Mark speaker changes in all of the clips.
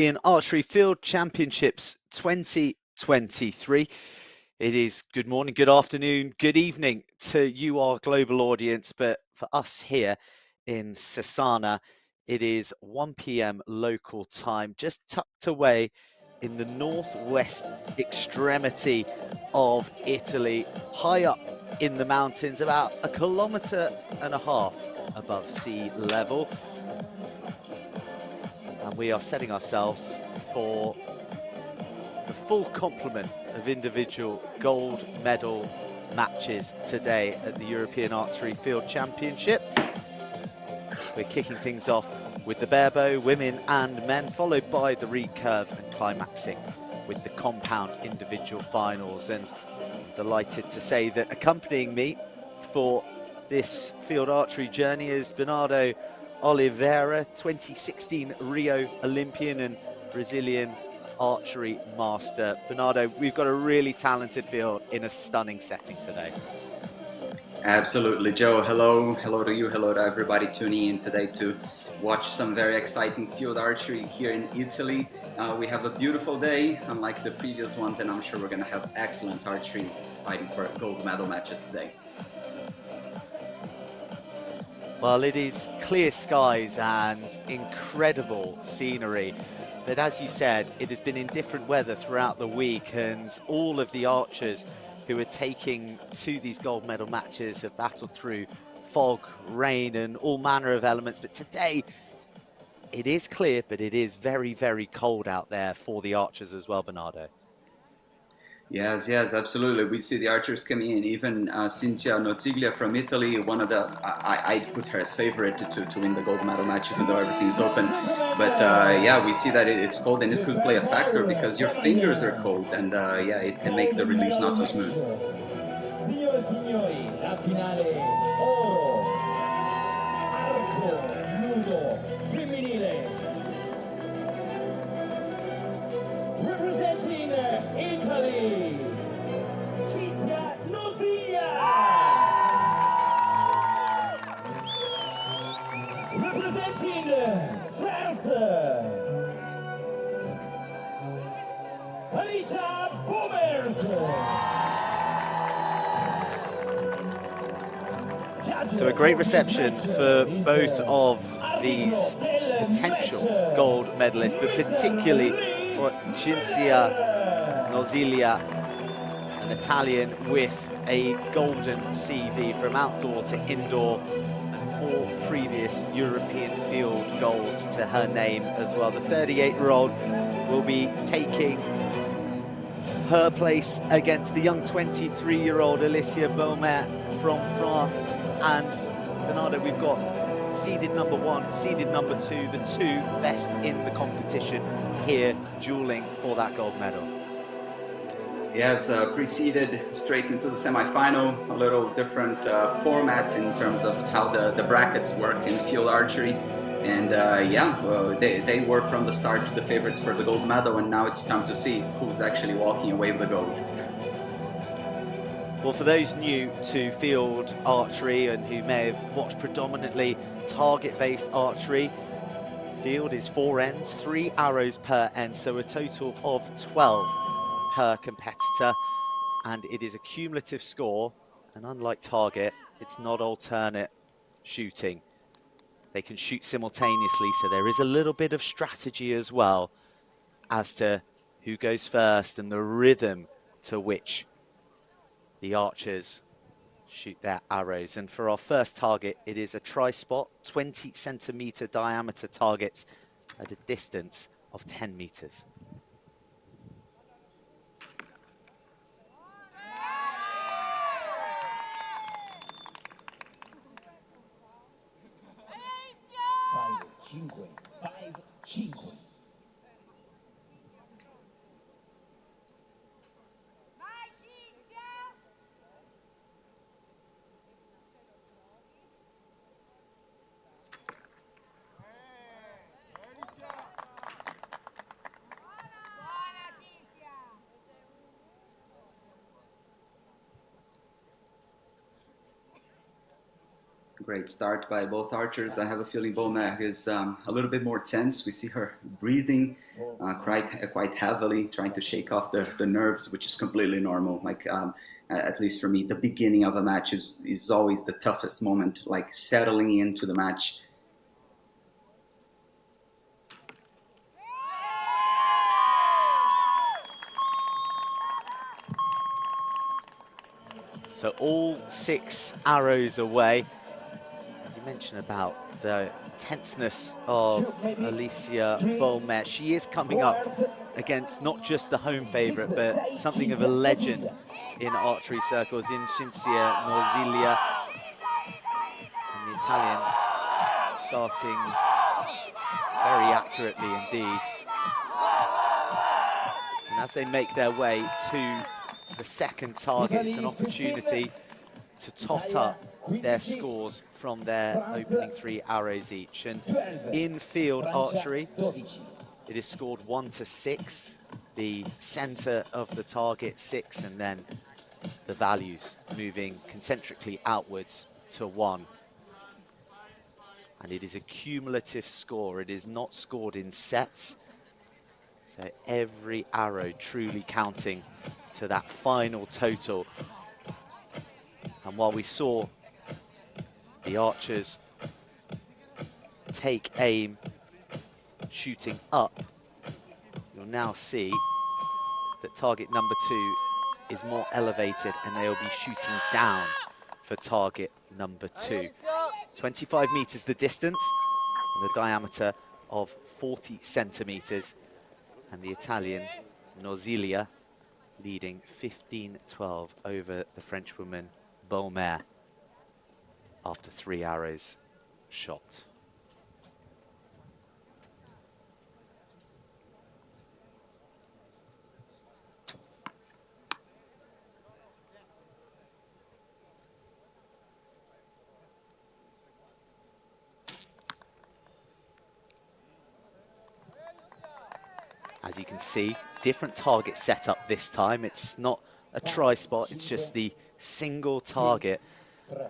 Speaker 1: In Archery Field Championships 2023. It is good morning, good afternoon, good evening to you, our global audience. But for us here in Cesana, it is 1 p.m. local time, just tucked away in the northwest extremity of Italy, high up in the mountains, about 1.5 kilometers above sea level. And we are setting ourselves for the full complement of individual gold medal matches today at the European Archery Field Championship. We're kicking things off with the barebow, women and men, followed by the recurve and climaxing with the compound individual finals. And I'm delighted to say that accompanying me for this field archery journey is Bernardo Oliveira, 2016 Rio Olympian and Brazilian archery master. Bernardo, we've got a really talented field in a stunning setting today.
Speaker 2: Absolutely, Joe. Hello to you, hello to everybody tuning in today to watch some very exciting field archery here in Italy. We have a beautiful day, unlike the previous ones, and I'm sure we're going to have excellent archery fighting for gold medal matches today.
Speaker 1: Well, it is clear skies and incredible scenery. But as you said, it has been in different weather throughout the week, and all of the archers who are taking to these gold medal matches have battled through fog, rain, and all manner of elements. But today, it is clear, but it is very, very cold out there for the archers as well, Bernardo.
Speaker 2: Yes, absolutely. We see the archers coming in. Even Cinzia Notiglia from Italy, one of the, I'd put her as favorite to win the gold medal match, even though everything's open. But yeah, we see that it's cold, and it could play a factor because your fingers are cold, and yeah, it can make the release not so smooth.
Speaker 3: Signore e signori, la finale oro, arco nudo femminile. Representing Italy, Cesana. Representing France, Alicia Beaumont.
Speaker 1: So a great reception for both of these potential gold medalists, but particularly for Cinzia Notiglia, an Italian with a golden CV from outdoor to indoor, and 4 previous European field golds to her name as well. The 38-year-old will be taking her place against the young 23-year-old Alicia Beaumont from France. And Bernardo, we've got seeded number 1, seeded number 2, the 2 best in the competition here, dueling for that gold medal.
Speaker 2: Yes, preceded straight into the semifinal, a little different format in terms of how the brackets work in field archery. And yeah, they were from the start the favorites for the gold medal, and now it's time to see who's actually walking away with the gold.
Speaker 1: Well, for those new to field archery and who may have watched predominantly target-based archery, field is 4 ends, 3 arrows per end, so a total of 12 per competitor, and it is a cumulative score, and unlike target, it's not alternate shooting. They can shoot simultaneously, so there is a little bit of strategy as well as to who goes first and the rhythm to which the archers shoot their arrows. And for our first target, it is a tri-spot, 20-centimeter diameter target at a distance of 10 meters.
Speaker 3: Five, cinque.
Speaker 2: Great start by both archers. I have a feeling Beaumont is a little bit more tense. We see her breathing quite heavily, trying to shake off the nerves, which is completely normal. Like, at least for me, the beginning of a match is always the toughest moment, like settling into the match.
Speaker 1: So all 6 arrows away. You mentioned about the tenseness of Alicia Bolmer. She is coming up against not just the home favourite, but something of a legend in archery circles, in Cinzia Norzilia. And the Italian starting very accurately indeed. And as they make their way to the second target, it's an opportunity to tot up their scores from their opening 3 arrows each. And in field archery, it is scored 1 to 6, the center of the target 6, and then the values moving concentrically outwards to 1. And it is a cumulative score. It is not scored in sets. So every arrow truly counting to that final total. And while we saw the archers take aim shooting up, you'll now see that target number 2 is more elevated and they'll be shooting down for target number 2. 25 meters the distance and a diameter of 40 centimeters. And the Italian Norzilia leading 15-12 over the Frenchwoman Bolmer after 3 arrows shot. As you can see, different target setup this time. It's not a tri-spot, it's just the single target.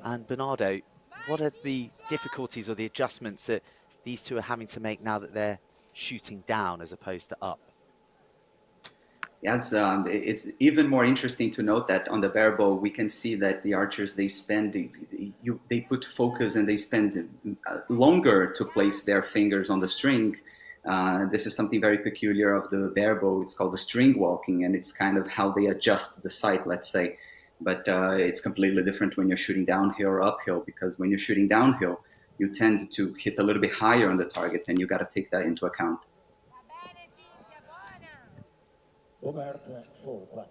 Speaker 1: And Bernardo, what are the difficulties or the adjustments that these two are having to make now that they're shooting down as opposed to up?
Speaker 2: Yes, it's even more interesting to note that on the barebow, we can see that the archers, they put focus and they spend longer to place their fingers on the string. This is something very peculiar of the barebow. It's called the string walking, and it's kind of how they adjust the sight, let's say. But it's completely different when you're shooting downhill or uphill, because when you're shooting downhill, you tend to hit a little bit higher on the target, and you got to take that into account.
Speaker 3: Robert 4-4.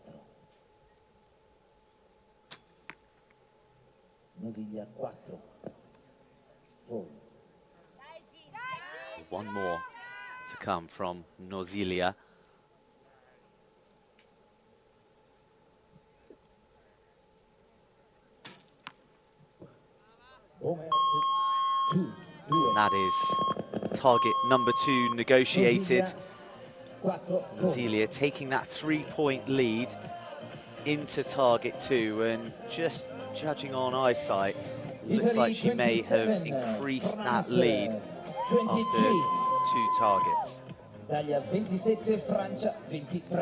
Speaker 3: Nosilia 4.
Speaker 1: One more to come from Norzilia.
Speaker 3: Robert 2.
Speaker 1: And that is target number 2 negotiated. Norzilia taking that 3-point lead into target 2, and just judging on eyesight, looks like she may have increased that lead after 2 targets.
Speaker 3: Italia 27, Francia 23.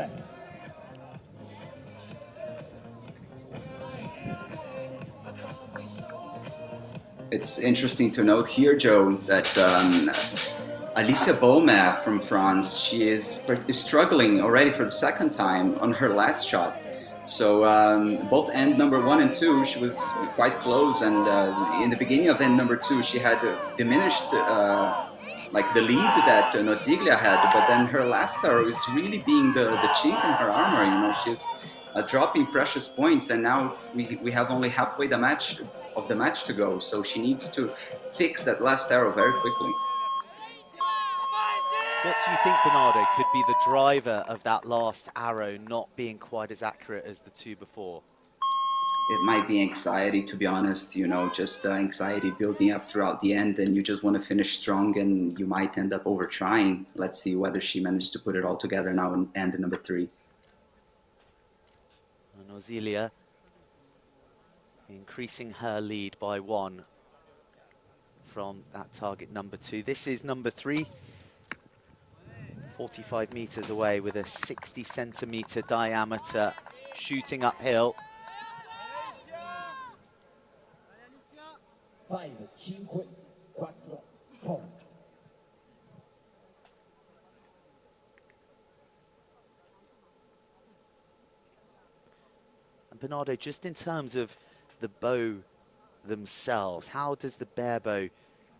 Speaker 2: It's interesting to note here, Joe, that Alicia Bolmer from France, she is struggling already for the second time on her last shot. So both end number 1 and 2, she was quite close, and in the beginning of end number 2, she had diminished like the lead that Norzilia had, but then her last arrow is really being the chink in her armor. You know, she's dropping precious points, and now we have only halfway the match to go, so she needs to fix that last arrow very quickly.
Speaker 1: What do you think, Bernardo, could be the driver of that last arrow not being quite as accurate as the 2 before?
Speaker 2: It might be anxiety, to be honest, you know, just anxiety building up throughout the end, and you just want to finish strong, and you might end up over trying. Let's see whether she managed to put it all together now in end number 3.
Speaker 1: Norzilia increasing her lead by 1 from that target number 2. This is number 3 45 meters away with a 60 centimeter diameter, shooting uphill.
Speaker 3: 5, 5, 4, 4.
Speaker 1: And Bernardo, just in terms of the bow themselves, how does the barebow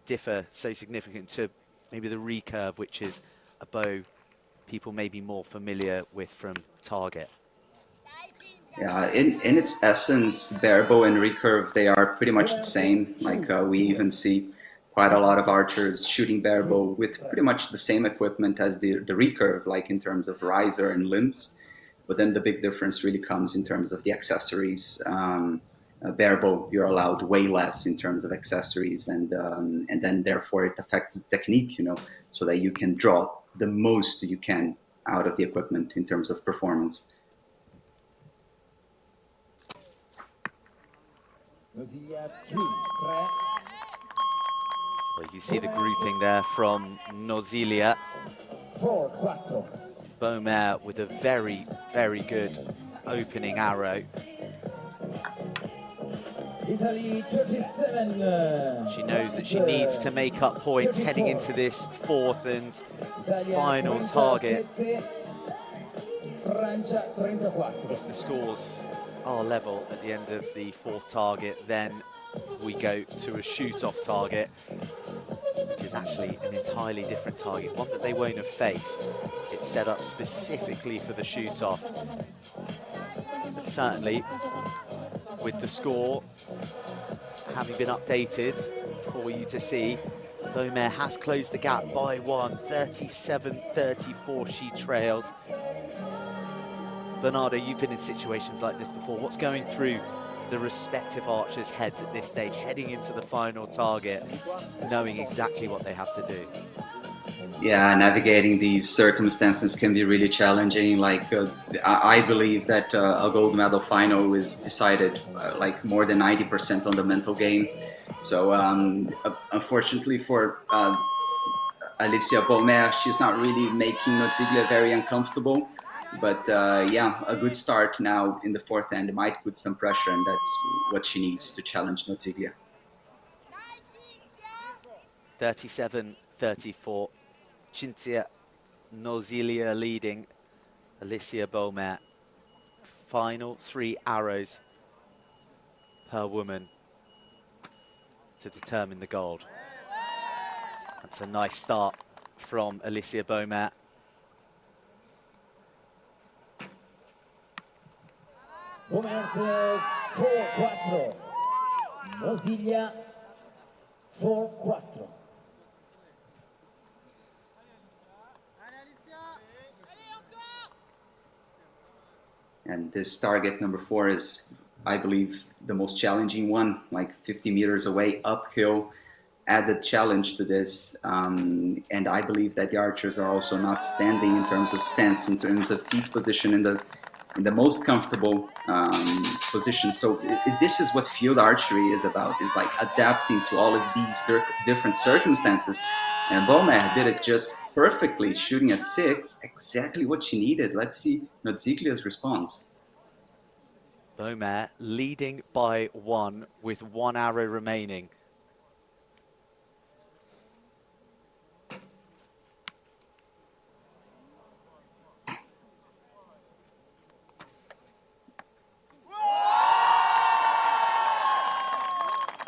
Speaker 1: differ so significant to maybe the recurve, which is a bow people may be more familiar with from target?
Speaker 2: Yeah, in its essence, barebow and recurve, they are pretty much the same. Like we even see quite a lot of archers shooting barebow with pretty much the same equipment as the recurve, like in terms of riser and limbs. But then the big difference really comes in terms of the accessories. Barebow, you're allowed way less in terms of accessories, and then therefore it affects the technique, you know, so that you can draw the most you can out of the equipment in terms of performance.
Speaker 1: Well, you see the grouping there from Nosilia. Beaumer with a very, very good opening arrow.
Speaker 3: Italy 37.
Speaker 1: She knows that she needs to make up points heading into this fourth and final target. If the scores are level at the end of the fourth target, then we go to a shoot-off target, which is actually an entirely different target, one that they won't have faced. It's set up specifically for the shoot-off. But certainly, with the score having been updated for you to see, Beaumer has closed the gap by 1, 37-34 she trails. Bernardo, you've been in situations like this before. What's going through the respective archers' heads at this stage, heading into the final target, knowing exactly what they have to do?
Speaker 2: Yeah, navigating these circumstances can be really challenging. Like, I believe that a gold medal final is decided like more than 90% on the mental game. So, unfortunately for Alicia Beaumer, she's not really making Noziglia very uncomfortable. But yeah, a good start now in the fourth end might put some pressure, and that's what she needs to challenge Noziglia.
Speaker 1: 37-34. Cinzia Noziglia leading Alicia Beaumer. Final 3 arrows per woman to determine the gold. That's a nice start from Alicia Beaumer.
Speaker 3: Beaumer 4-4. Noziglia 4-4.
Speaker 2: And this target number 4 is, I believe, the most challenging one, like 50 meters away, uphill, added challenge to this. And I believe that the archers are also not standing in terms of stance, in terms of feet position in the most comfortable position. So this is what field archery is about, is like adapting to all of these different circumstances. And Beaumer did it just perfectly, shooting a 6, exactly what she needed. Let's see Noziglia's response.
Speaker 1: Beaumer leading by 1 with 1 arrow remaining.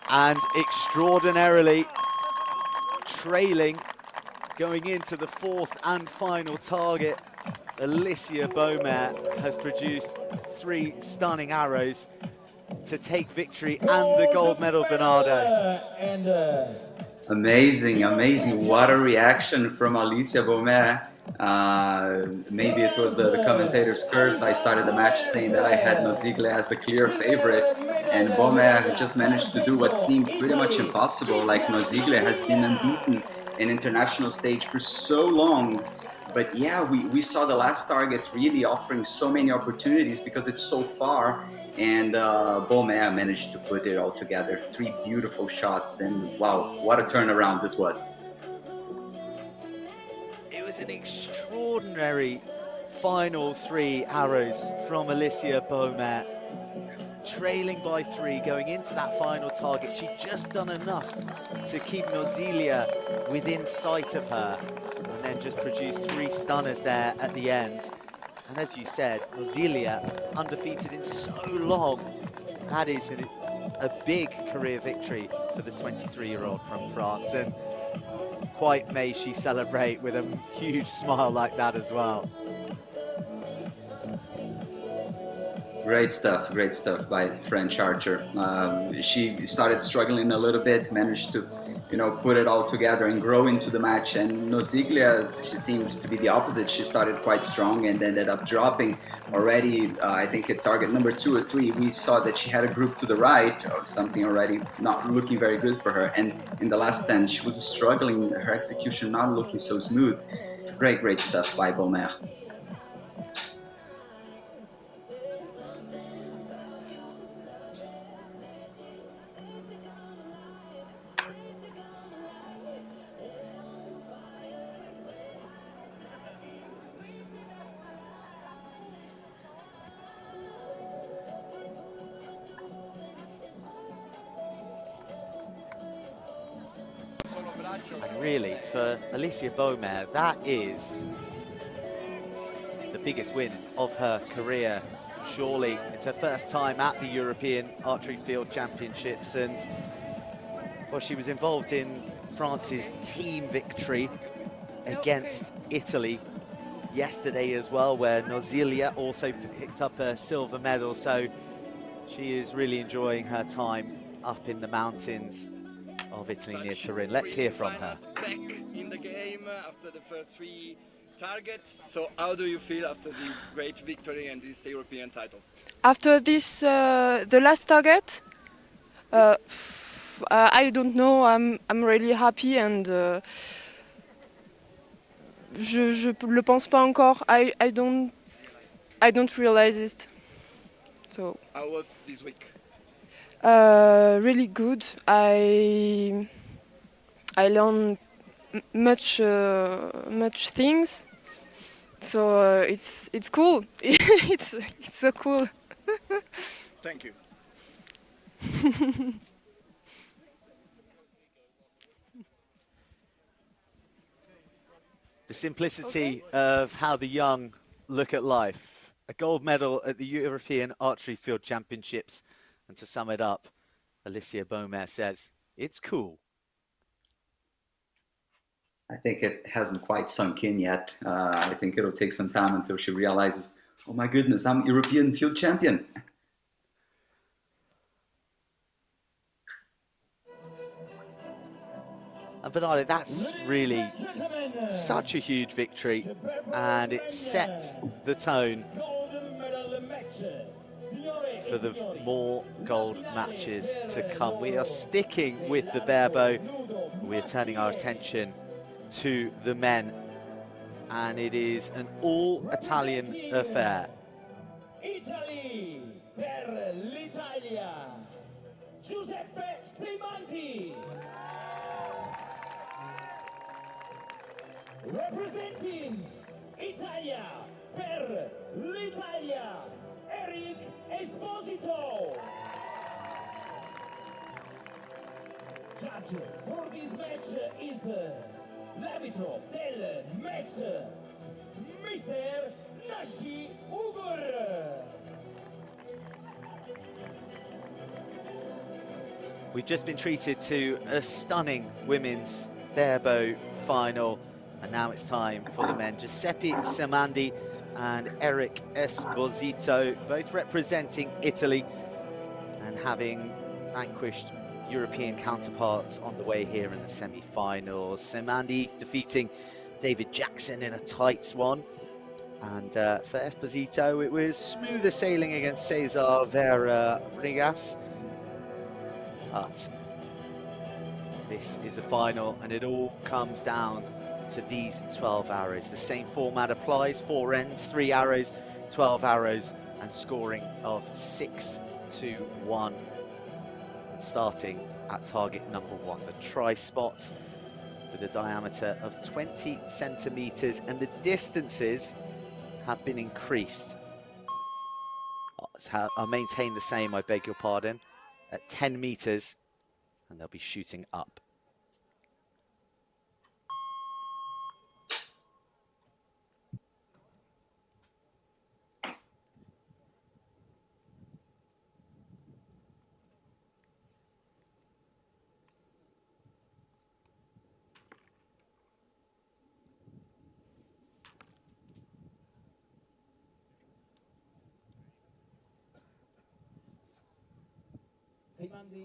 Speaker 1: And extraordinarily trailing going into the fourth and final target, Alicia Beaumer has produced 3 stunning arrows to take victory and the gold medal, Bernardo.
Speaker 2: Amazing, amazing. What a reaction from Alicia Beaumer. Maybe it was the commentator's curse. I started the match saying that I had Noziglia as the clear favorite, and Beaumer just managed to do what seemed pretty much impossible. Like, Noziglia has been unbeaten in international stage for so long. But yeah, we saw the last target really offering so many opportunities because it's so far. And Beaumer managed to put it all together. 3 beautiful shots, and wow, what a turnaround this was.
Speaker 1: It was was an extraordinary final 3 arrows from Alicia Beaumer. Trailing by 3, going into that final target. She'd just done enough to keep Nozilia within sight of her, and then just produced 3 stunners there at the end. And as you said, Nozilia undefeated in so long. That is a big career victory for the 23-year-old from France, and quite may she celebrate with a huge smile like that as well.
Speaker 2: Great stuff by French archer. She started struggling a little bit, managed to, put it all together and grow into the match. And Nosiglia, she seemed to be the opposite. She started quite strong and ended up dropping already. I think at target number 2 or 3, we saw that she had a group to the right or something already not looking very good for her. And in the last 10, she was struggling, her execution not looking so smooth. Great stuff by Beaumer.
Speaker 1: And really, for Alicia Beaumer, that is the biggest win of her career. Surely it's her first time at the European Archery Field Championships, and well, she was involved in France's team victory against Italy yesterday as well, where Nozilia also picked up a silver medal. So she is really enjoying her time up in the mountains of Italy near Turin. Let's hear from her.
Speaker 4: Back in the game after the first 3 targets. So how do you feel after this great victory and this European title?
Speaker 5: After this, the last target, I don't know. I'm really happy, and je le pense pas encore. I don't realize it. So.
Speaker 4: How was this week?
Speaker 5: Really good. I learned much things. So it's cool. it's so cool.
Speaker 4: Thank you.
Speaker 1: The simplicity of how the young look at life. A gold medal at the European Archery Field Championships. And to sum it up, Alicia Beaumer says, it's cool.
Speaker 2: I think it hasn't quite sunk in yet. I think it'll take some time until she realizes, oh my goodness, I'm European field champion.
Speaker 1: And Bernardo, that's really such a huge victory, and it sets the tone for the more gold matches to come. We are sticking with the barebow. We're turning our attention to the men, and it is an all-Italian affair.
Speaker 3: Italy per l'Italia, Giuseppe Simanti. Representing Italia per l'Italia, Eric Esposito. Judge for this match is l'arbitro del match, Mr. Nashi Ugur.
Speaker 1: We've just been treated to a stunning women's barebow final, and now it's time for the men. Giuseppe Samandi and Eric Esposito, both representing Italy and having vanquished European counterparts on the way here in the semi-finals. Samandi defeating David Jackson in a tight one. And for Esposito, it was smoother sailing against Cesar Vera Brigas. But this is a final, and it all comes down to these 12 arrows. The same format applies: 4 ends, 3 arrows, 12 arrows, and scoring of 6 to 1. Starting at target number 1, the try spot with a diameter of 20 centimeters, and the distances have been increased. I'll maintain the same, I beg your pardon, at 10 meters, and they'll be shooting up.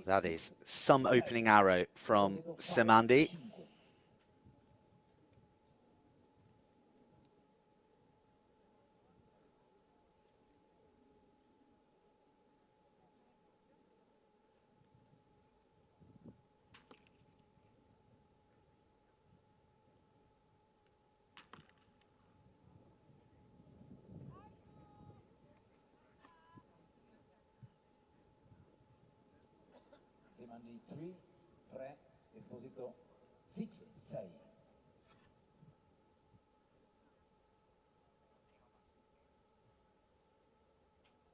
Speaker 1: That is some opening arrow from Simandi.
Speaker 3: Simandi 3, 3, Esposito 6, 6.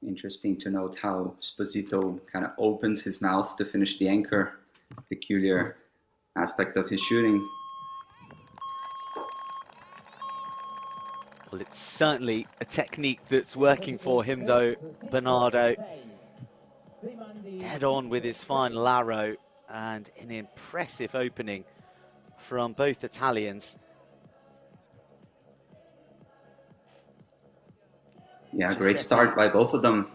Speaker 2: Interesting to note how Esposito kind of opens his mouth to finish the anchor. Peculiar aspect of his shooting.
Speaker 1: Well, it's certainly a technique that's working for him, though, Bernardo. Dead on with his final arrow, and an impressive opening from both Italians.
Speaker 2: Yeah, great start by both of them.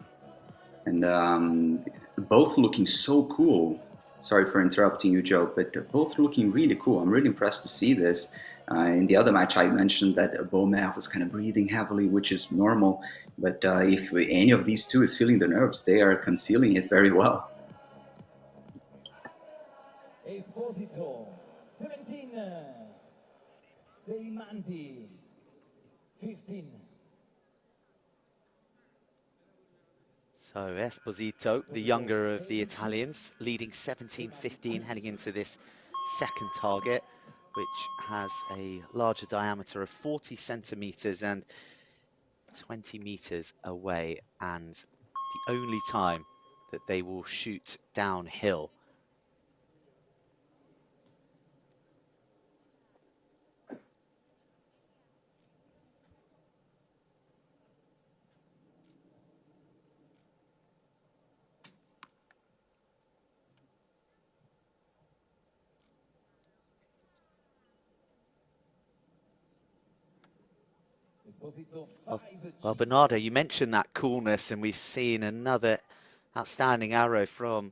Speaker 2: And both looking so cool. Sorry for interrupting you, Joe, but both looking really cool. I'm really impressed to see this. In the other match, I mentioned that Beaumer was kind of breathing heavily, which is normal. But if any of these two is feeling the nerves, they are concealing it very well.
Speaker 3: Esposito 17, Simandi 15.
Speaker 1: So Esposito, the younger of the Italians, leading 17-15 heading into this second target, which has a larger diameter of 40 centimeters and 20 meters away, and the only time that they will shoot downhill. Well, Bernardo, you mentioned that coolness, and we've seen another outstanding arrow from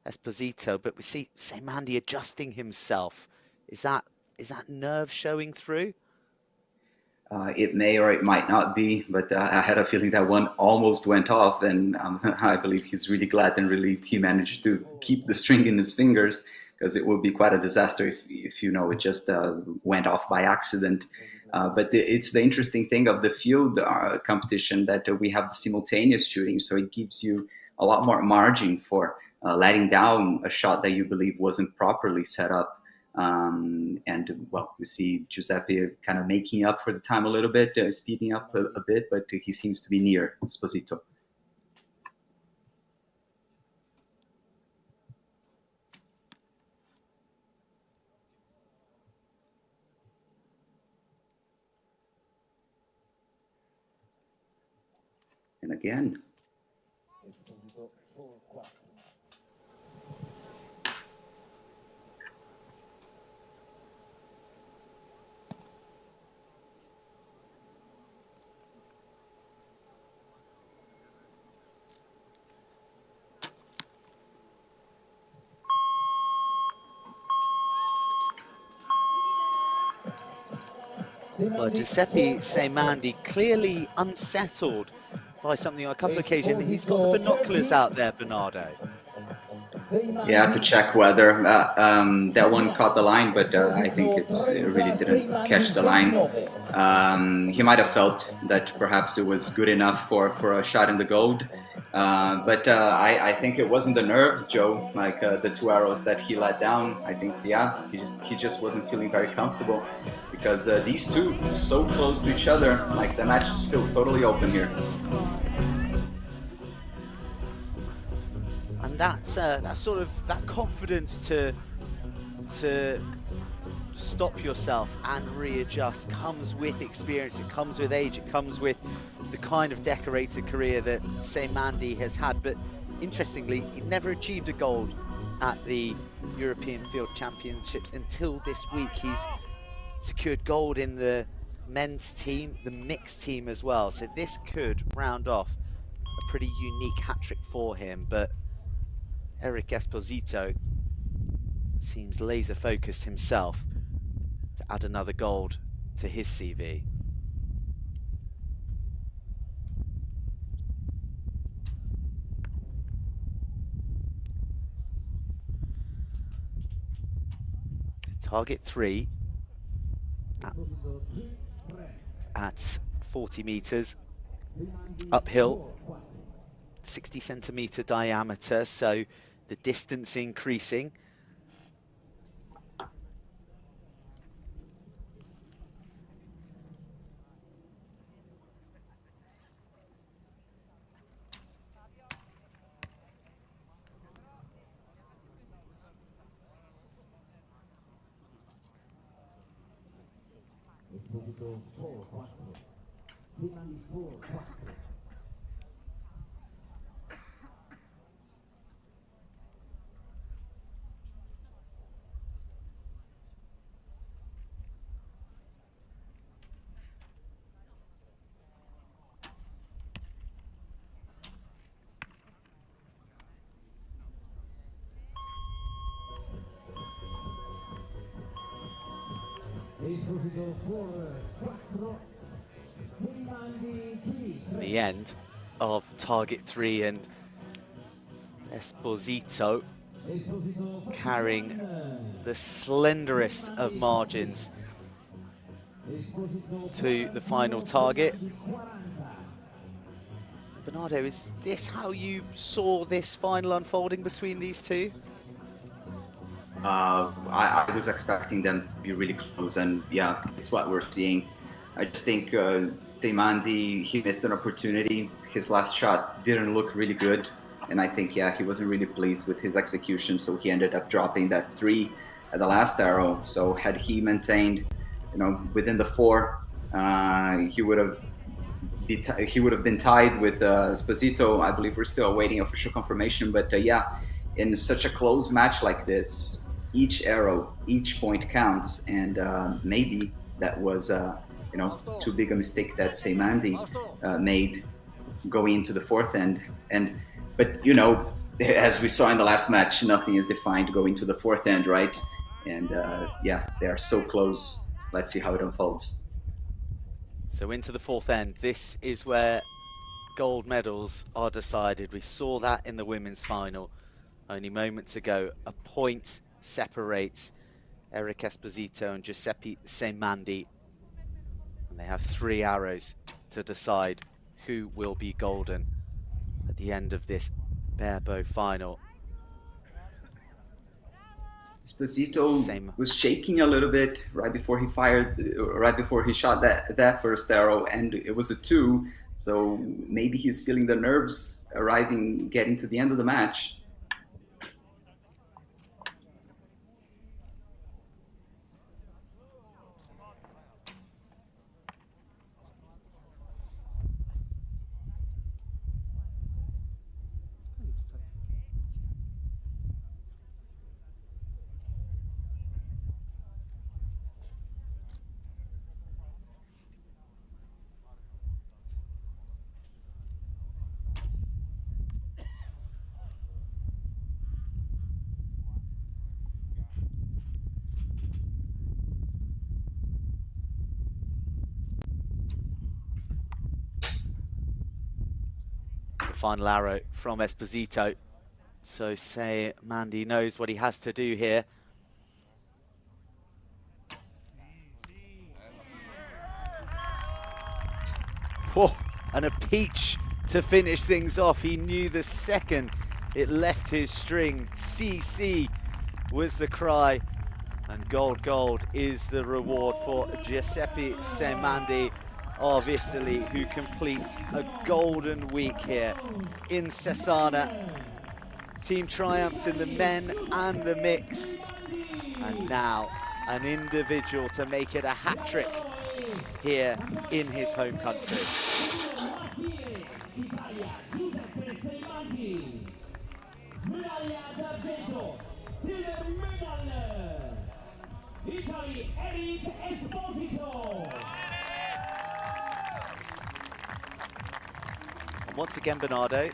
Speaker 1: Esposito, but we see Simandi adjusting himself. Is that nerve showing through?
Speaker 2: It may or it might not be, but I had a feeling that one almost went off, and I believe he's really glad and relieved he managed to keep the string in his fingers, because it would be quite a disaster if you know, it just went off by accident. But it's the interesting thing of the field competition that we have the simultaneous shooting, so it gives you a lot more margin for letting down a shot that you believe wasn't properly set up. And well, we see Giuseppe kind of making up for the time a little bit, speeding up a bit, but he seems to be near Esposito. And again.
Speaker 3: Esposito 4, 4.
Speaker 1: Well, Giuseppe Simandi clearly unsettled by something on a couple of occasions. He's got the binoculars out there, Bernardo.
Speaker 2: Yeah, to check whether that one caught the line, but I think it really didn't catch the line. He might have felt that perhaps it was good enough for a shot in the gold. But I think it wasn't the nerves, Joe, like the 2 arrows that he let down. I think, yeah, he just wasn't feeling very comfortable because these two so close to each other, like the match is still totally open here.
Speaker 1: And that's that sort of that confidence to stop yourself and readjust comes with experience, it comes with age, it comes with the kind of decorated career that Cesana has had. But interestingly, he never achieved a gold at the European Field Championships until this week. He's secured gold in the men's team, the mixed team as well. So this could round off a pretty unique hat-trick for him. But Eric Esposito seems laser focused himself to add another gold to his CV. So target 3 at 40 meters uphill, 60 centimeter diameter, so the distance increasing.
Speaker 3: Esposito 4-4. Cesana 4-4. Esposito 4-4.
Speaker 1: The end of target 3, and Esposito carrying the slenderest of margins to the final target. Bernardo, is this how you saw this final unfolding between these two?
Speaker 2: I was expecting them to be really close, and yeah, it's what we're seeing. I just think Cesana, he missed an opportunity. His last shot didn't look really good, and I think, yeah, he wasn't really pleased with his execution, so he ended up dropping that 3 at the last arrow. So had he maintained, you know, within the 4, he would have been tied with Esposito. I believe we're still awaiting official confirmation, but yeah, in such a close match like this, each arrow, each point counts, and maybe that was you know, too big a mistake that Cesana made going into the 4th end. But you know, as we saw in the last match, nothing is defined going to the 4th end, right? And yeah, they are so close. Let's see how it unfolds.
Speaker 1: So into the 4th end, this is where gold medals are decided. We saw that in the women's final only moments ago. A point separates Eric Esposito and Giuseppe Cesana, and they have 3 arrows to decide who will be golden at the end of this barebow final.
Speaker 2: Esposito was shaking a little bit right before he shot that first arrow, and it was a 2. So maybe he's feeling the nerves getting to the end of the match.
Speaker 1: Final arrow from Esposito. So Cesana knows what he has to do here. Whoa, and a peach to finish things off. He knew the second it left his string, CC was the cry, and gold, gold is the reward for Giuseppe Semandi of Italy, who completes a golden week here in Cesana. Team triumphs in the men and the mix, and now an individual to make it a hat-trick here in his home country. And once again, Bernardo,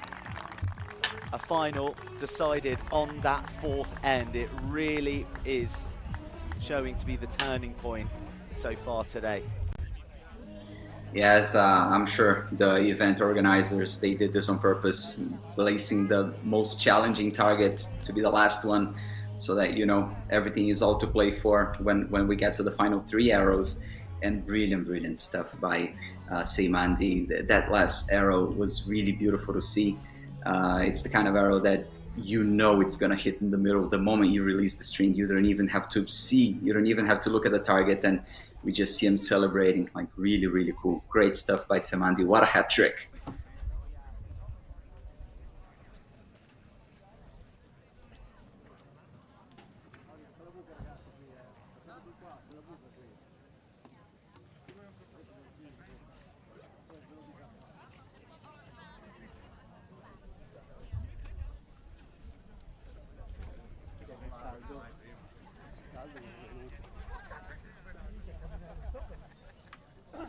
Speaker 1: a final decided on that fourth end. It really is showing to be the turning point so far today.
Speaker 2: Yes, I'm sure the event organizers, they did this on purpose, placing the most challenging target to be the last one, so that, you know, everything is all to play for when we get to the final 3 arrows. And brilliant stuff by Semandi. That last arrow was really beautiful to see. It's the kind of arrow that you know it's gonna hit in the middle. The moment you release the string, you don't even have to see, you don't even have to look at the target, and we just see him celebrating. Like, really cool. Great stuff by Semandi. What a hat trick.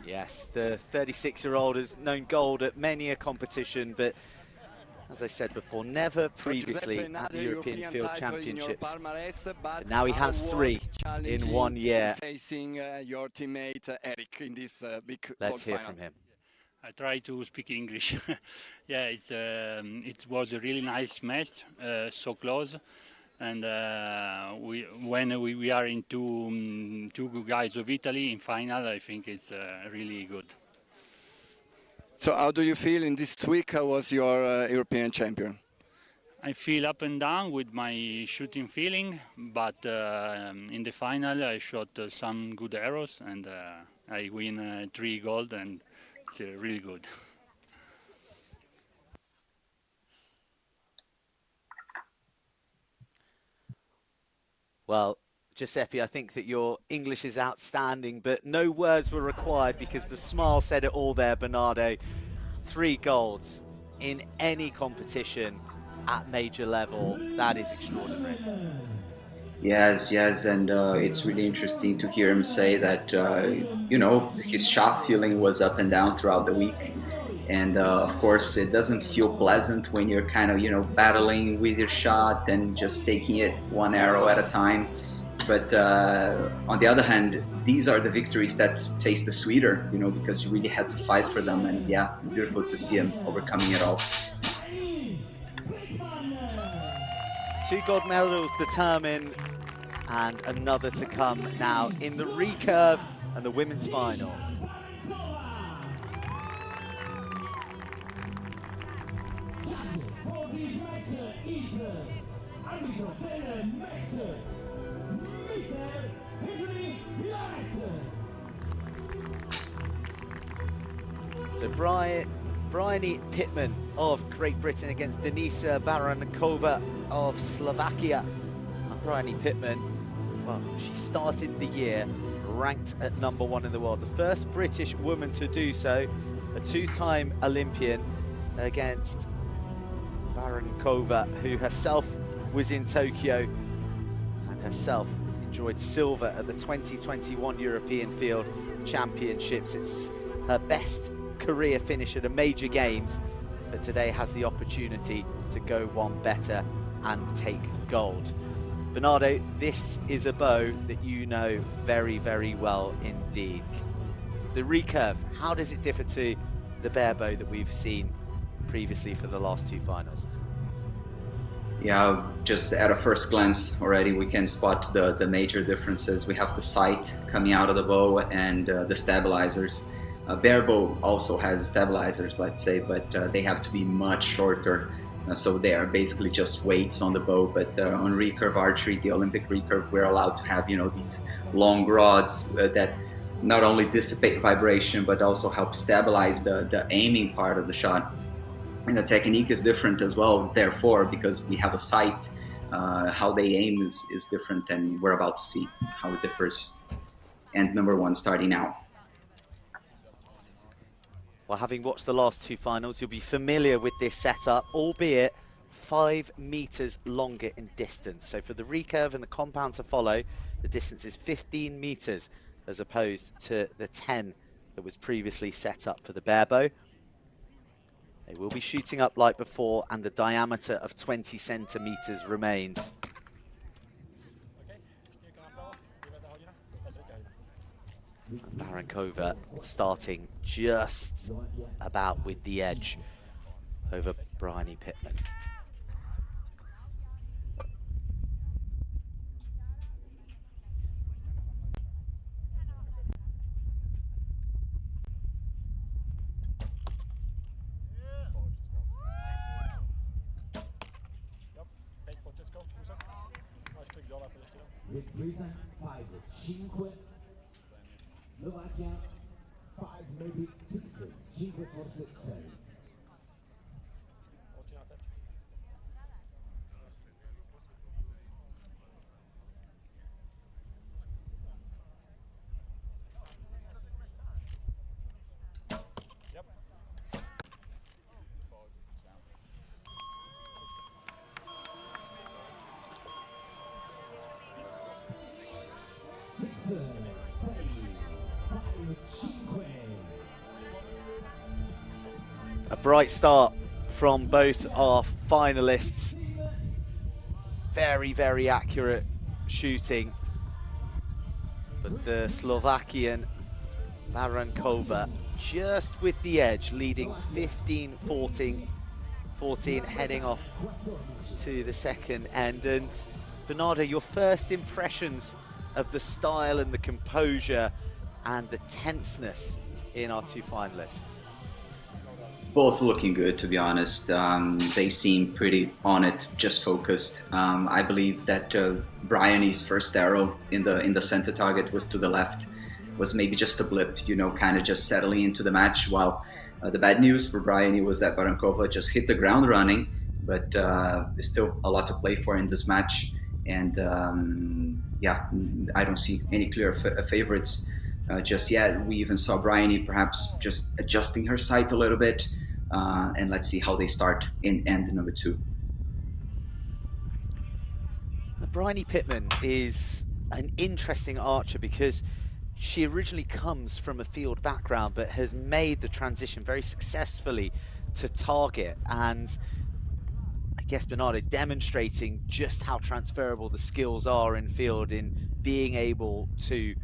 Speaker 1: Yes, the 36-year-old has known gold at many a competition, but as I said before, never previously at the European Field Championships. But now he has 3 in 1 year.
Speaker 4: Facing your teammate Eric in this big
Speaker 1: Let's hear
Speaker 4: final.
Speaker 1: from him.
Speaker 6: I try to speak English. Yeah, it was a really nice match, so close. And when we are in two guys of Italy in final, I think it's really good.
Speaker 4: So how do you feel in this week? How was your European champion?
Speaker 6: I feel up and down with my shooting feeling, but in the final I shot some good arrows, and I win 3 gold, and it's really good.
Speaker 1: Well, Giuseppe, I think that your English is outstanding, but no words were required because the smile said it all there, Bernardo. 3 golds in any competition at major level. That is extraordinary.
Speaker 2: Yes, and it's really interesting to hear him say that, you know, his shot feeling was up and down throughout the week. And of course, it doesn't feel pleasant when you're kind of, you know, battling with your shot and just taking it 1 arrow at a time. But on the other hand, these are the victories that taste the sweeter, you know, because you really had to fight for them. And yeah, beautiful to see him overcoming it all.
Speaker 1: 2 gold medals determined, and another to come now in the recurve and the women's final. So Bryony Pittman of Great Britain against Denisa Barankova of Slovakia. And Bryony Pittman, well, she started the year ranked at #1 in the world. The first British woman to do so, a 2-time Olympian against Barankova, who herself was in Tokyo and herself enjoyed silver at the 2021 European Field Championships. It's her best career finish at a major games, but today has the opportunity to go one better and take gold. Bernardo, this is a bow that you know very, very well indeed. The recurve, how does it differ to the barebow that we've seen previously for the last 2 finals?
Speaker 2: Yeah, just at a first glance already we can spot the major differences. We have the sight coming out of the bow and the stabilizers. Barebow also has stabilizers, let's say, but they have to be much shorter. So they are basically just weights on the bow. But on recurve archery, the Olympic recurve, we're allowed to have, these long rods that not only dissipate vibration, but also help stabilize the aiming part of the shot. And the technique is different as well, therefore, because we have a sight, how they aim is different, and we're about to see how it differs. And number one starting now.
Speaker 1: Well, having watched the last two finals, you'll be familiar with this setup, albeit 5 meters longer in distance. So for the recurve and the compound to follow, the distance is 15 meters as opposed to the 10 that was previously set up for the barebow. They will be shooting up like before, and the diameter of 20 centimeters remains. Barankova starting just about with the edge over Bryony Pittman.
Speaker 3: With Britain 5, 5, Slovakia 5, maybe 6, 5 for 6.
Speaker 1: A bright start from both our finalists. Very, very accurate shooting. But the Slovakian Barankova just with the edge, leading 15-14, heading off to the second end. And Bernardo, your first impressions of the style and the composure and the tenseness in our two finalists?
Speaker 2: Both looking good, to be honest. They seem pretty on it, just focused. I believe that Bryony's first arrow in the center target was to the left, was maybe just a blip, kind of just settling into the match. While the bad news for Bryony was that Barankova just hit the ground running, but there's still a lot to play for in this match. And yeah, I don't see any clear favorites just yet. We even saw Bryony perhaps just adjusting her sight a little bit. And let's see how they start in end number 2.
Speaker 1: Bryony Pittman is an interesting archer because she originally comes from a field background but has made the transition very successfully to target. And I guess Bernardo demonstrating just how transferable the skills are in field in being able to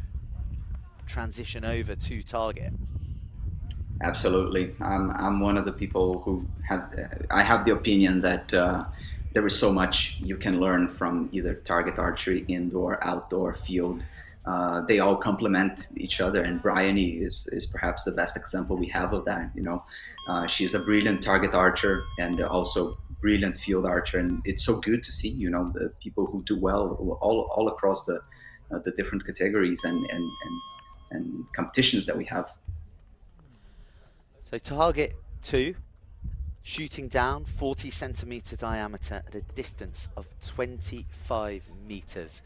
Speaker 1: transition over to target.
Speaker 2: Absolutely. I'm one of the people who I have the opinion that there is so much you can learn from either target archery, indoor, outdoor, field. They all complement each other, and Bryony is perhaps the best example we have of that. She's a brilliant target archer and also brilliant field archer, and it's so good to see the people who do well all across the different categories and competitions that we have.
Speaker 1: So target 2, shooting down 40 centimeter diameter at a distance of 25 meters.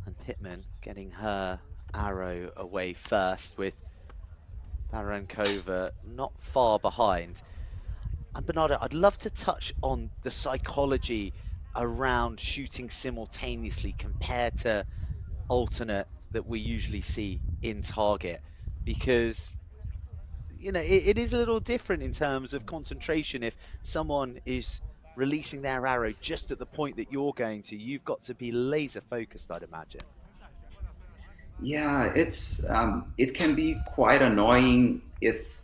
Speaker 1: And Pittman getting her arrow away first, with Barankova not far behind. And Bernardo, I'd love to touch on the psychology around shooting simultaneously compared to alternate that we usually see in target, because it is a little different in terms of concentration. If someone is releasing their arrow just at the point that you're going to, you've got to be laser focused, I'd imagine.
Speaker 2: Yeah, it can be quite annoying if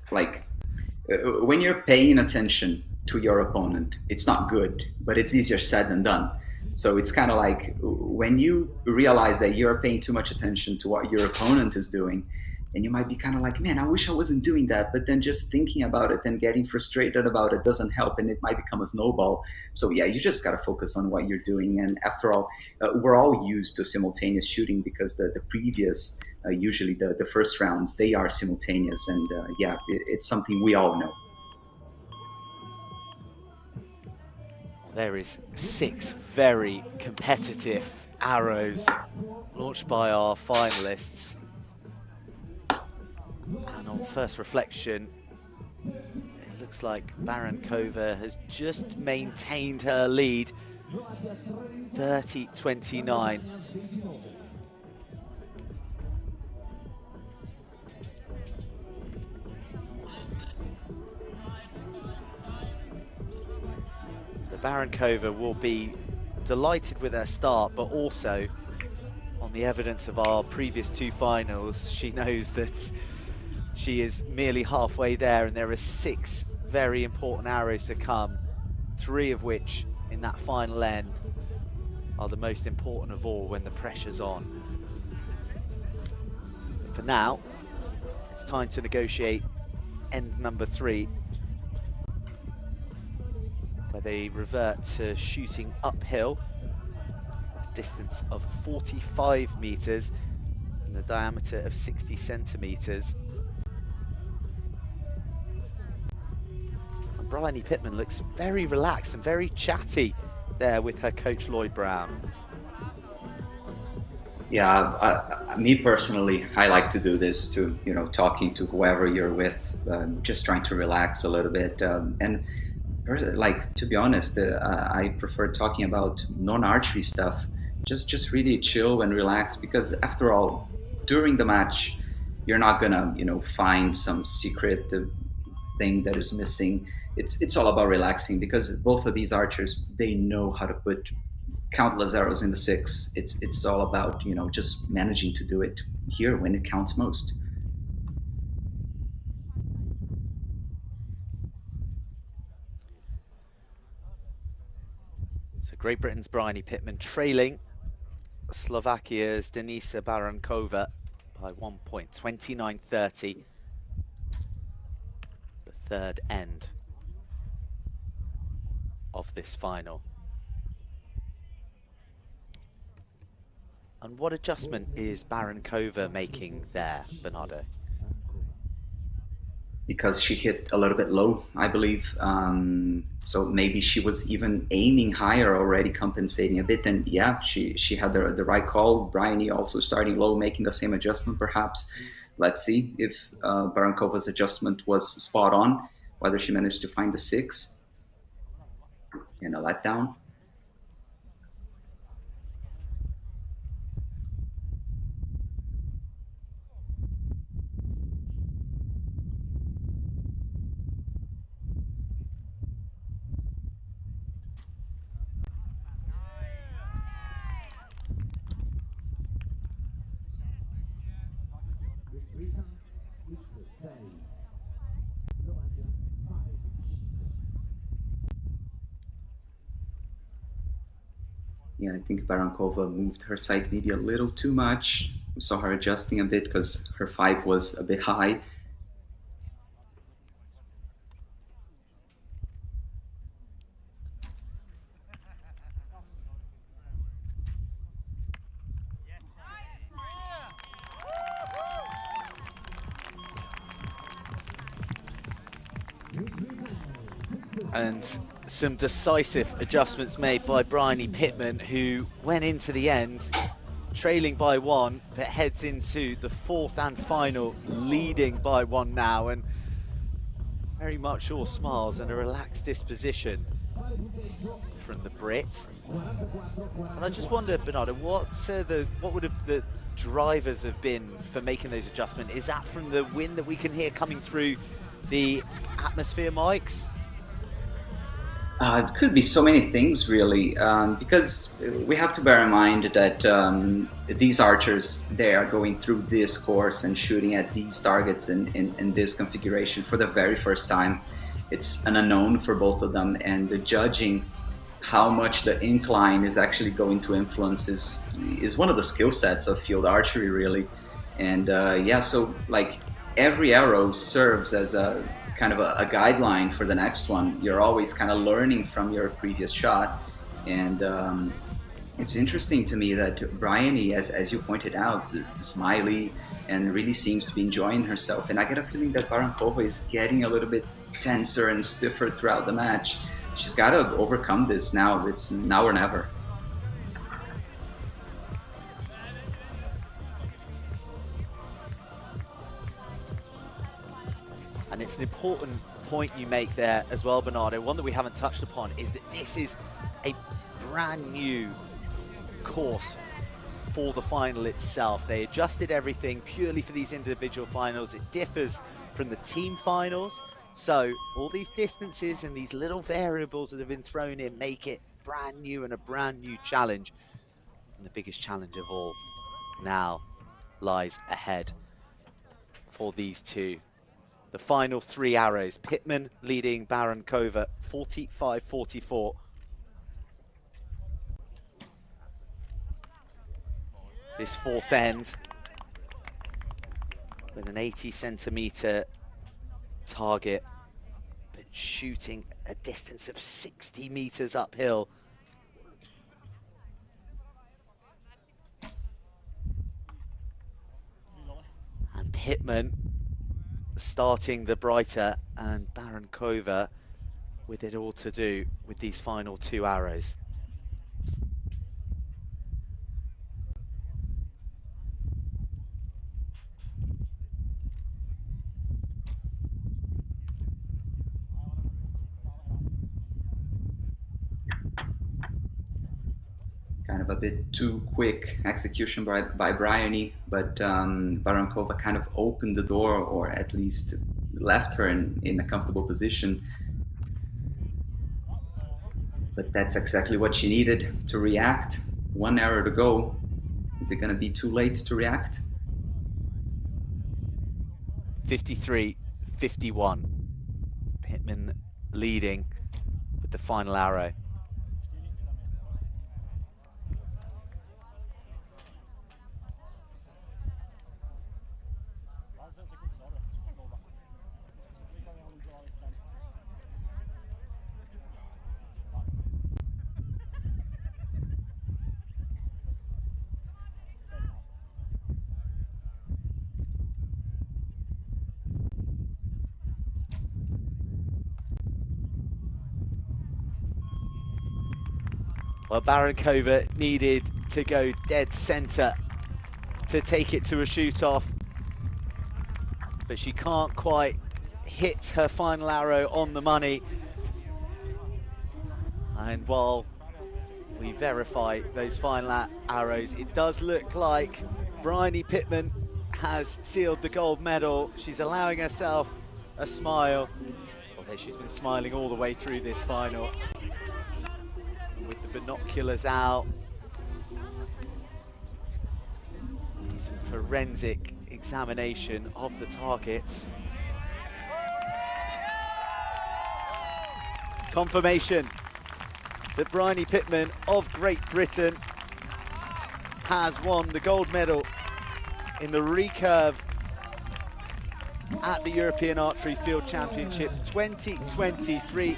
Speaker 2: when you're paying attention to your opponent. It's not good, but it's easier said than done. So it's kind of like when you realize that you're paying too much attention to what your opponent is doing, and you might be kind of like, man, I wish I wasn't doing that. But then just thinking about it and getting frustrated about it doesn't help, and it might become a snowball. So yeah, you just got to focus on what you're doing. And after all, we're all used to simultaneous shooting because the previous, usually the first rounds, they are simultaneous. And yeah, it's something we all know.
Speaker 1: There is 6 very competitive arrows launched by our finalists. And on first reflection, it looks like Barenkova has just maintained her lead, 30-29. So Barenkova will be delighted with her start, but also on the evidence of our previous 2 finals, she knows that she is merely halfway there, and there are 6 very important arrows to come, 3 of which in that final end are the most important of all when the pressure's on. But for now, it's time to negotiate end number 3, where they revert to shooting uphill, a distance of 45 meters and a diameter of 60 centimeters. Bryony Pittman looks very relaxed and very chatty there with her coach Lloyd Brown.
Speaker 2: Yeah, me personally, I like to do this too, you know, talking to whoever you're with, just trying to relax a little bit. And like, to be honest, I prefer talking about non-archery stuff, just really chill and relax, because after all, during the match, you're not gonna, you know, find some secret thing that is missing. It's all about relaxing, because both of these archers, they know how to put countless arrows in the 6. It's all about, you know, just managing to do it here when it counts most.
Speaker 1: So Great Britain's Bryony Pittman trailing Slovakia's Denisa Barenkova by 1 point, 29-30. The third end of this final. And what adjustment is Barenkova making there, Bernardo?
Speaker 2: Because she hit a little bit low, I believe. So maybe she was even aiming higher already, compensating a bit. And yeah, she had the right call. Bryony also starting low, making the same adjustment perhaps. Let's see if Barenkova's adjustment was spot on, whether she managed to find the 6 in a letdown. Yeah, I think Barenkova moved her sight maybe a little too much. We saw her adjusting a bit because her 5 was a bit high.
Speaker 1: And some decisive adjustments made by Bryony Pittman, who went into the end trailing by 1, but heads into the 4th and final leading by 1 now, and very much all smiles and a relaxed disposition from the Brit. And I just wonder, Bernardo, what would have the drivers have been for making those adjustments? Is that from the wind that we can hear coming through the atmosphere mics?
Speaker 2: It could be so many things, really, because we have to bear in mind that these archers, they are going through this course and shooting at these targets in this configuration for the very first time. It's an unknown for both of them, and the judging how much the incline is actually going to influence is one of the skill sets of field archery, really. And yeah, so like every arrow serves as a kind of a guideline for the next one. You're always kind of learning from your previous shot. And it's interesting to me that Bryony, as you pointed out, smiley and really seems to be enjoying herself. And I get a feeling that Barankova is getting a little bit tenser and stiffer throughout the match. She's got to overcome this now. It's now or never.
Speaker 1: And it's an important point you make there as well, Bernardo. One that we haven't touched upon is that this is a brand new course for the final itself. They adjusted everything purely for these individual finals. It differs from the team finals. So all these distances and these little variables that have been thrown in make it brand new and a brand new challenge. And the biggest challenge of all now lies ahead for these two. The final 3 arrows. Pittman leading Barankova 45-44. This fourth end with an 80-centimeter target, but shooting a distance of 60 meters uphill. And Pittman starting the brighter, and Barankova with it all to do with these final 2 arrows.
Speaker 2: Kind of a bit too quick execution by Bryony, but Barankova kind of opened the door, or at least left her in a comfortable position. But that's exactly what she needed to react. 1 arrow to go. Is it going to be too late to react?
Speaker 1: 53-51. Pittman leading with the final arrow. Well, Barankova needed to go dead center to take it to a shoot-off, but she can't quite hit her final arrow on the money. And while we verify those final arrows, it does look like Bryony Pittman has sealed the gold medal. She's allowing herself a smile, although she's been smiling all the way through this final. With the binoculars out, some forensic examination of the targets. Confirmation that Bryony Pittman of Great Britain has won the gold medal in the recurve at the European Archery Field Championships 2023.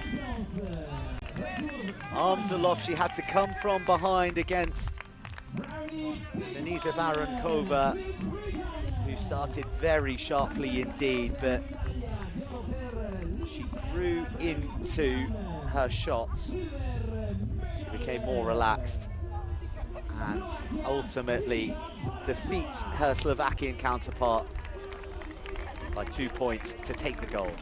Speaker 1: Arms aloft, she had to come from behind against Denisa Barankova, who started very sharply indeed, but she grew into her shots. She became more relaxed and ultimately defeats her Slovakian counterpart by 2 points to take the gold.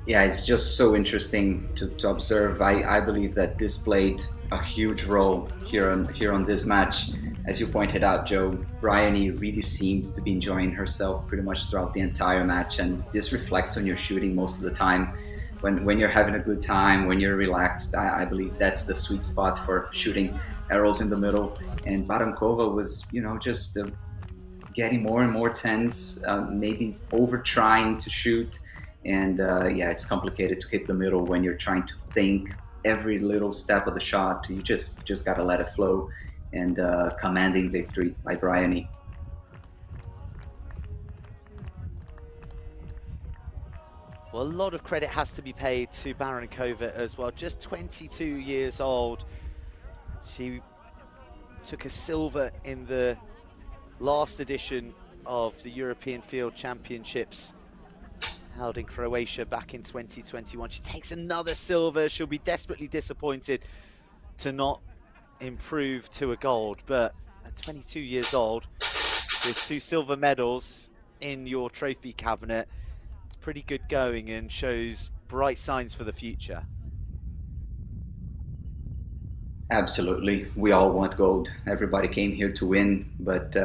Speaker 2: Yeah, it's just so interesting to observe. I believe that this played a huge role here on this match. As you pointed out, Joe, Bryony really seemed to be enjoying herself pretty much throughout the entire match, and this reflects on your shooting most of the time. When you're having a good time, when you're relaxed, I believe that's the sweet spot for shooting arrows in the middle. And Barankova was, just getting more and more tense, maybe over trying to shoot. And yeah, it's complicated to hit the middle when you're trying to think every little step of the shot. You just got to let it flow. And commanding victory by Bryony.
Speaker 1: Well, a lot of credit has to be paid to Barenkova as well. Just 22 years old. She took a silver in the last edition of the European Field Championships held in Croatia back in 2021. She takes another silver. She'll be desperately disappointed to not improve to a gold, but at 22 years old, with 2 silver medals in your trophy cabinet, it's pretty good going and shows bright signs for the future.
Speaker 2: Absolutely. We all want gold. Everybody came here to win, but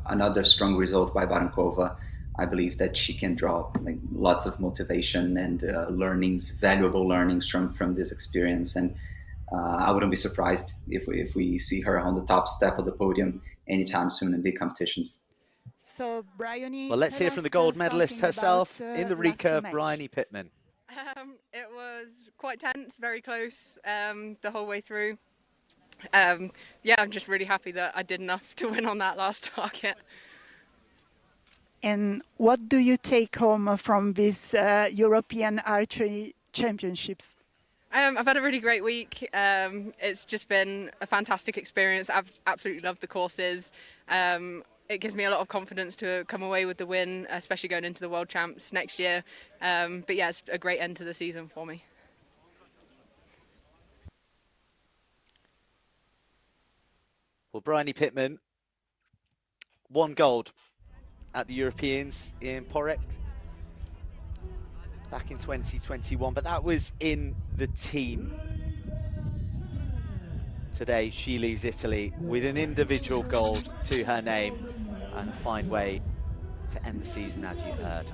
Speaker 2: another strong result by Barenkova. I believe that she can draw lots of motivation and learnings, valuable learnings from this experience. And I wouldn't be surprised if we see her on the top step of the podium anytime soon in big competitions.
Speaker 7: So, Bryony,
Speaker 1: well, let's hear from the gold medalist herself in the recurve, Bryony Pittman.
Speaker 5: It was quite tense, very close the whole way through. Yeah, I'm just really happy that I did enough to win on that last target.
Speaker 7: And what do you take home from these European Archery Championships?
Speaker 5: I've had a really great week. It's just been a fantastic experience. I've absolutely loved the courses. It gives me a lot of confidence to come away with the win, especially going into the World Champs next year. But yeah, it's a great end to the season for me.
Speaker 1: Well, Bryony Pittman won gold at the Europeans in Porek back in 2021, but that was in the team. Today, she leaves Italy with an individual gold to her name and a fine way to end the season, as you heard.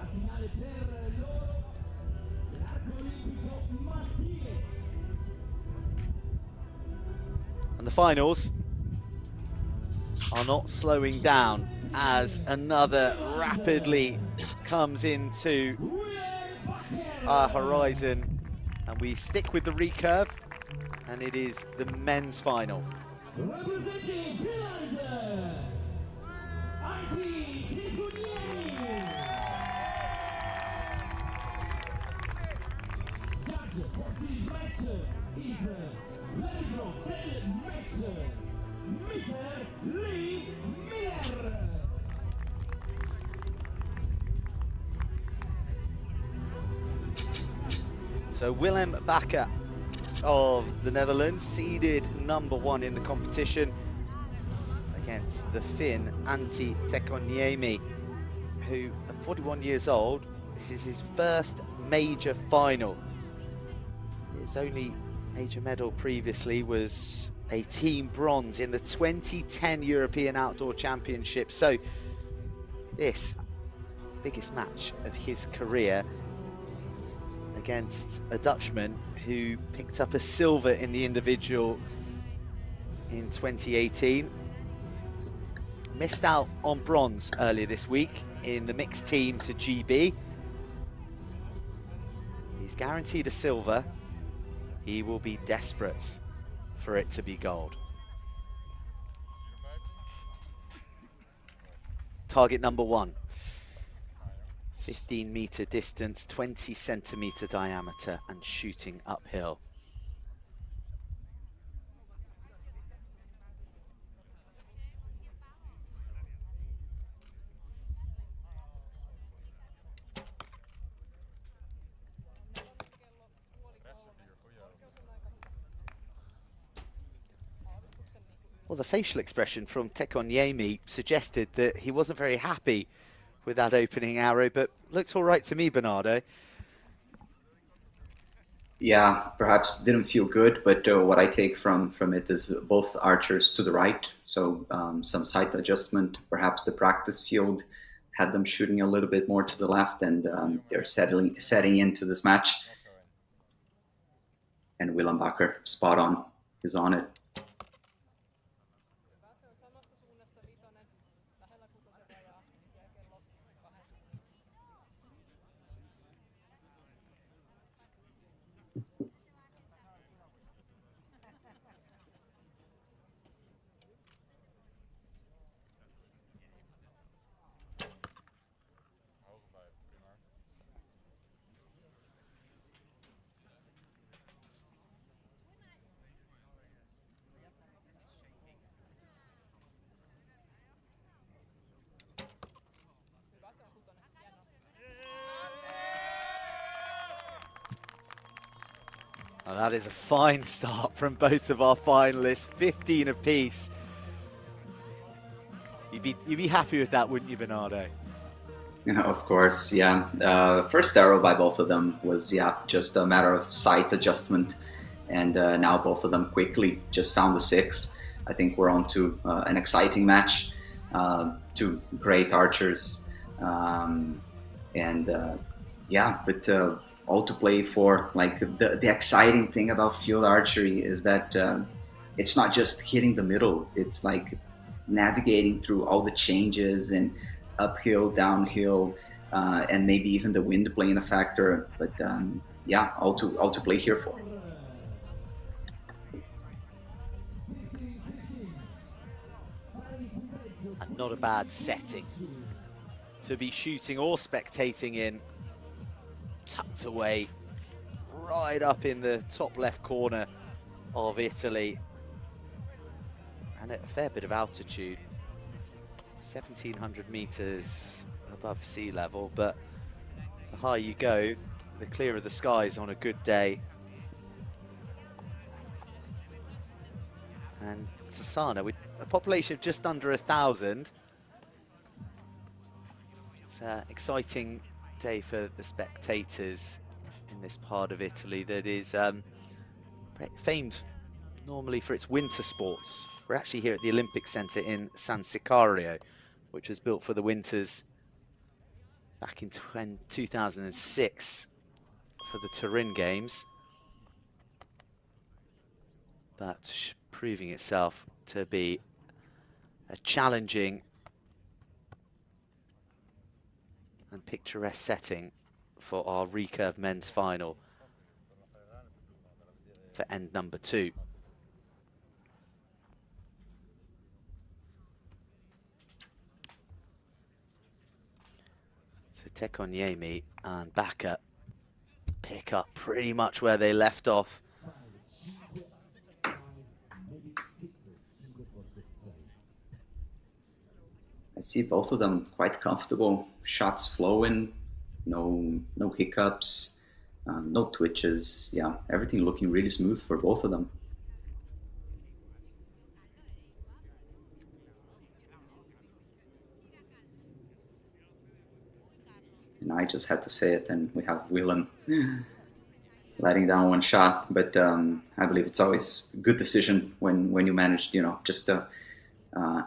Speaker 1: And the finals are not slowing down as another rapidly comes into our horizon, and we stick with the recurve, and it is the men's final. So Willem Bakker of the Netherlands, seeded #1 in the competition against the Finn Antti Tekoniemi, who at 41 years old, this is his first major final. His only major medal previously was a team bronze in the 2010 European Outdoor Championship. So this biggest match of his career against a Dutchman who picked up a silver in the individual in 2018. Missed out on bronze earlier this week in the mixed team to GB. He's guaranteed a silver. He will be desperate for it to be gold. Target #1. 15-meter distance, 20-centimeter diameter, and shooting uphill. Well, the facial expression from Tekoniemi suggested that he wasn't very happy with that opening arrow, but looks all right to me, Bernardo.
Speaker 2: Yeah, perhaps didn't feel good, but what I take from it is both archers to the right, so some sight adjustment. Perhaps the practice field had them shooting a little bit more to the left, and they're setting into this match. And Willem Bakker, spot on, is on it.
Speaker 1: Well, that is a fine start from both of our finalists, 15 apiece. You'd be happy with that, wouldn't you, Bernardo?
Speaker 2: Yeah, of course, yeah. First arrow by both of them was, yeah, just a matter of sight adjustment. And now both of them quickly just found the 6. I think we're on to an exciting match. Two great archers. Yeah, but all to play for. Like, the exciting thing about field archery is that it's not just hitting the middle. It's like navigating through all the changes and uphill, downhill, and maybe even the wind playing a factor. But yeah, all to play here for.
Speaker 1: And not a bad setting to be shooting or spectating in. Tucked away right up in the top left corner of Italy. And at a fair bit of altitude, 1,700 meters above sea level, but the higher you go, the clearer the skies on a good day. And Cesana, with a population of just under 1,000, it's an exciting day for the spectators in this part of Italy that is famed normally for its winter sports. We're actually here at the Olympic Centre in Sicario, which was built for the winters back in 2006 for the Turin Games, but proving itself to be a challenging and picturesque setting for our recurve men's final for end number 2. So Tekonyemi and Baka pick up pretty much where they left off.
Speaker 2: I see both of them quite comfortable. Shots flowing, no hiccups, no twitches. Yeah, everything looking really smooth for both of them. And I just had to say it, and we have Willem letting down one shot. But I believe it's always a good decision when you manage, just to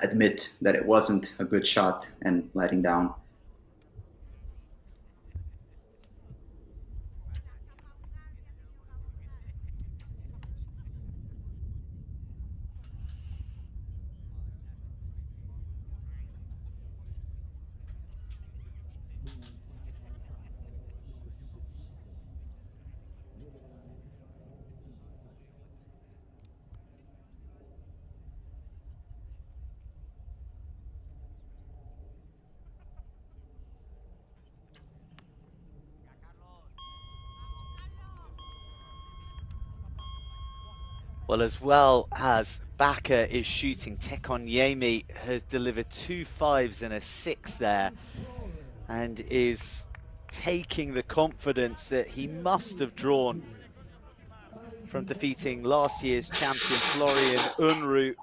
Speaker 2: admit that it wasn't a good shot and letting down.
Speaker 1: Well as Baka is shooting, Tekonyemi has delivered 2 5s and a 6 there, and is taking the confidence that he must have drawn from defeating last year's champion Florian Unruh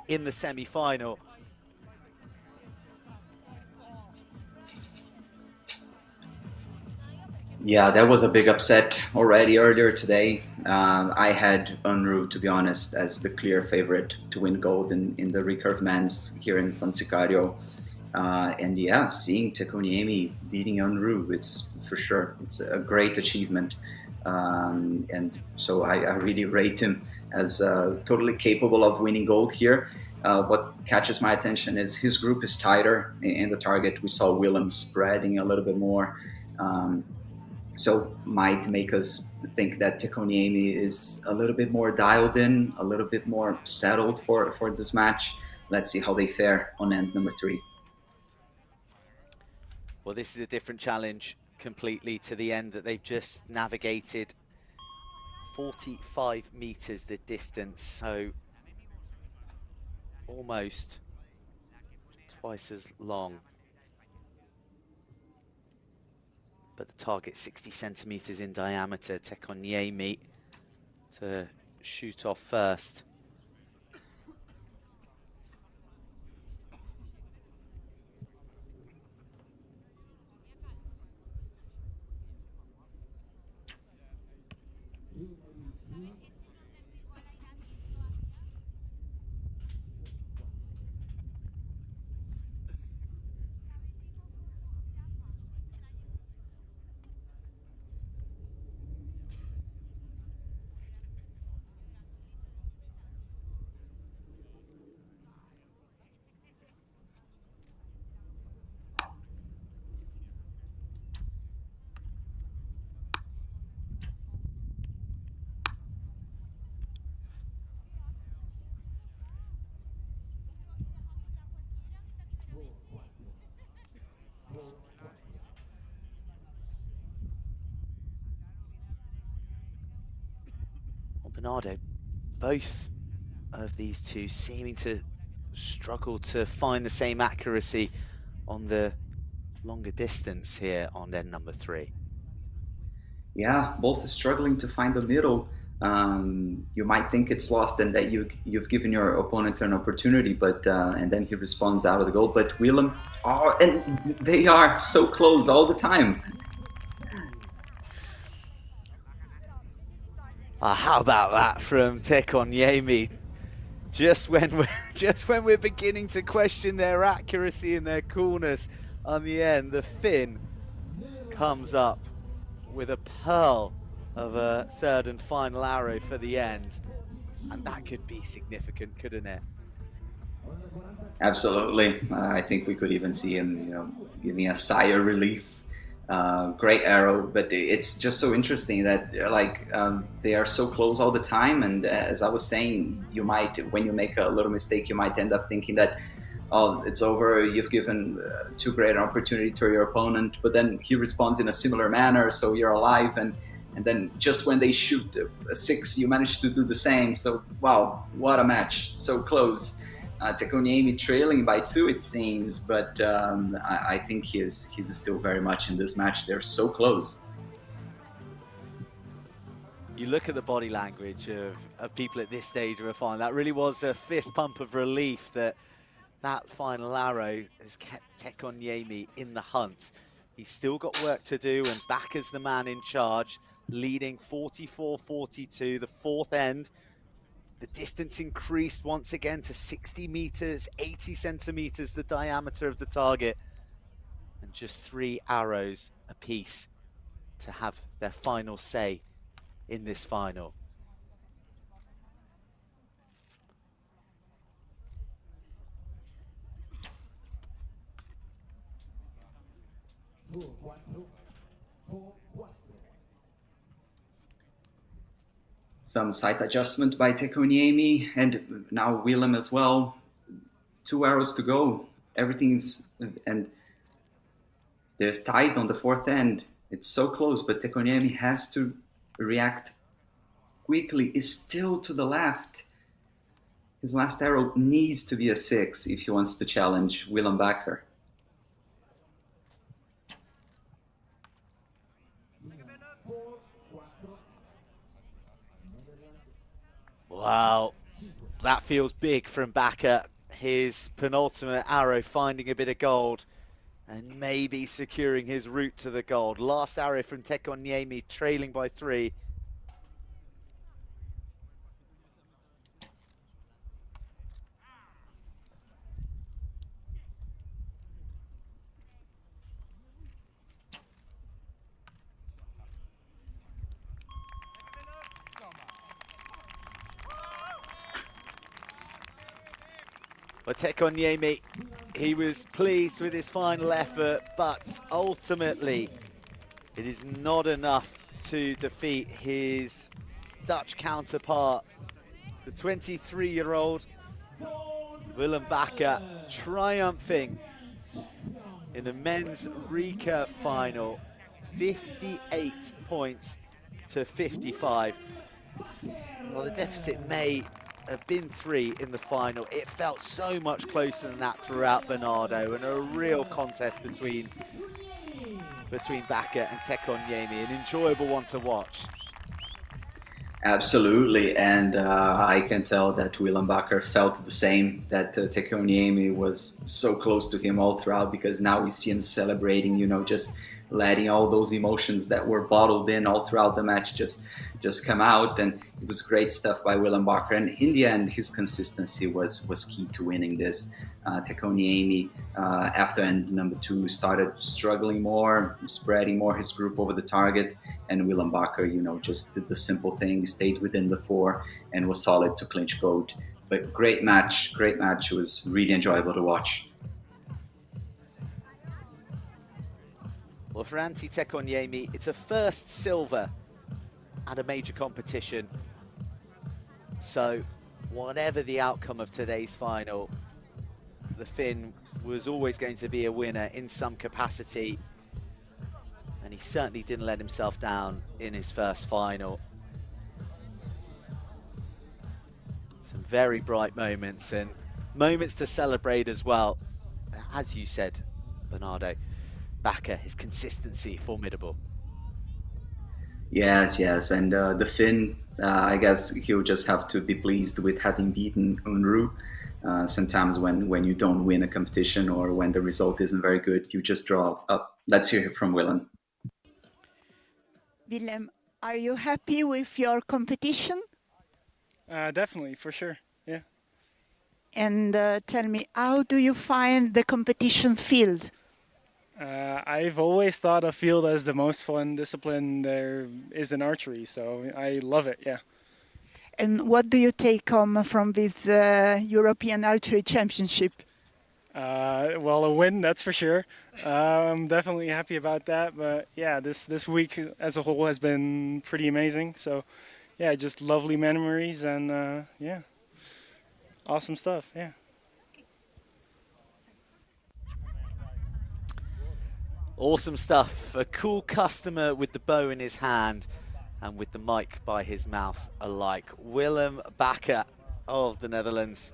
Speaker 1: in the semi-final.
Speaker 2: Yeah, that was a big upset already earlier today. I had Unruh, to be honest, as the clear favorite to win gold in the recurve men's here in San Sicario. And yeah, seeing Tekonyemi beating Unruh, it's for sure, it's a great achievement. And so I really rate him as totally capable of winning gold here. What catches my attention is his group is tighter in the target. We saw Willem spreading a little bit more. So might make us think that Tekonyemi is a little bit more dialed in, a little bit more settled for this match. Let's see how they fare on end number 3.
Speaker 1: Well, this is a different challenge completely to the end that they've just navigated. 45 meters the distance, so almost twice as long. But the target 60 centimeters in diameter. Tekonyemi to shoot off first. Well, Bernardo, both of these two seeming to struggle to find the same accuracy on the longer distance here on end number 3.
Speaker 2: Yeah, both struggling to find the middle. You might think it's lost and that you've given your opponent an opportunity, but and then he responds out of the goal. But Willem, and they are so close all the time.
Speaker 1: How about that from Tekonyemi? Just when we're beginning to question their accuracy and their coolness on the end, the Finn comes up with a pearl of a third and final arrow for the end. And that could be significant, couldn't it?
Speaker 2: Absolutely. I think we could even see him, giving a sigh of relief. Great arrow, but it's just so interesting that they are so close all the time. And as I was saying, you might, when you make a little mistake, you might end up thinking that, oh, it's over, you've given too great an opportunity to your opponent, but then he responds in a similar manner, so you're alive, and then just when they shoot a 6, you manage to do the same. So wow, what a match, so close. Tekonyemi trailing by 2, it seems, but I think he's still very much in this match. They're so close.
Speaker 1: You look at the body language of people at this stage of a final. That really was a fist pump of relief that final arrow has kept Tekonyemi in the hunt. He's still got work to do, and back as the man in charge, leading 44-42, the 4th end. The distance increased once again to 60 meters, 80 centimeters, the diameter of the target, and just 3 arrows apiece to have their final say in this final.
Speaker 2: Some sight adjustment by Tekonyemi, and now Willem as well. 2 arrows to go. Everything's, and there's tied on the 4th end. It's so close, but Tekonyemi has to react quickly. Is still to the left. His last arrow needs to be a 6 if he wants to challenge Willem Bakker.
Speaker 1: Wow, that feels big from Bakker. His penultimate arrow finding a bit of gold and maybe securing his route to the gold. Last arrow from Tekonyemi, trailing by 3. But Tekonyemi, he was pleased with his final effort, but ultimately it is not enough to defeat his Dutch counterpart, the 23-year-old Willem Bakker, triumphing in the men's recurve final, 58 points to 55. Well, the deficit may have been 3 in the final. It felt so much closer than that throughout, Bernardo, and a real contest between Bakker and Tekonyemi, an enjoyable one to watch.
Speaker 2: Absolutely, and I can tell that Willem Bakker felt the same, that Tekoniemi was so close to him all throughout, because now we see him celebrating, you know, just letting all those emotions that were bottled in all throughout the match just come out, and it was great stuff by Willem Bakker, and in the end his consistency was key to winning this. Tekoniemi, after end number 2, started struggling more, spreading more his group over the target, and Willem Bakker, you know, just did the simple thing, stayed within the 4, and was solid to clinch gold. But great match, great match. It was really enjoyable to watch.
Speaker 1: Well, for Antti Tekoniemi, it's a first silver at a major competition. So whatever the outcome of today's final, the Finn was always going to be a winner in some capacity. And he certainly didn't let himself down in his first final. Some very bright moments and moments to celebrate as well. As you said, Bernardo, Bakker, his consistency, formidable.
Speaker 2: Yes, yes, and the Finn, I guess he'll just have to be pleased with having beaten Unruh. Sometimes when you don't win a competition or when the result isn't very good, you just draw up. Let's hear it from Willem.
Speaker 7: Willem, are you happy with your competition?
Speaker 8: Definitely, for sure, yeah.
Speaker 7: And tell me, how do you find the competition field?
Speaker 8: I've always thought of field as the most fun discipline there is in archery, so I love it, yeah.
Speaker 7: And what do you take home from this European Archery Championship?
Speaker 8: Well, a win, that's for sure. I'm definitely happy about that, but yeah, this week as a whole has been pretty amazing. So yeah, just lovely memories and yeah, awesome stuff, yeah.
Speaker 1: Awesome stuff. A cool customer with the bow in his hand and with the mic by his mouth alike. Willem Bakker of the Netherlands.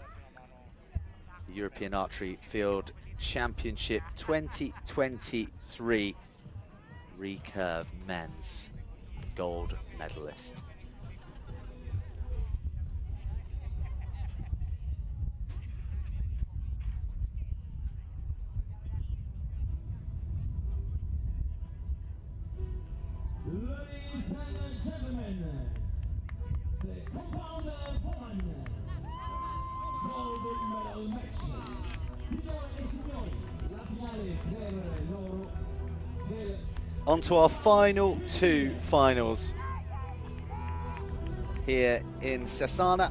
Speaker 1: The European Archery Field Championship 2023 recurve men's gold medalist.
Speaker 3: Ladies and gentlemen, the compound one gold medal match. Signore e signori, la finale per l'oro del...
Speaker 1: On to our final 2 finals here in Cesana.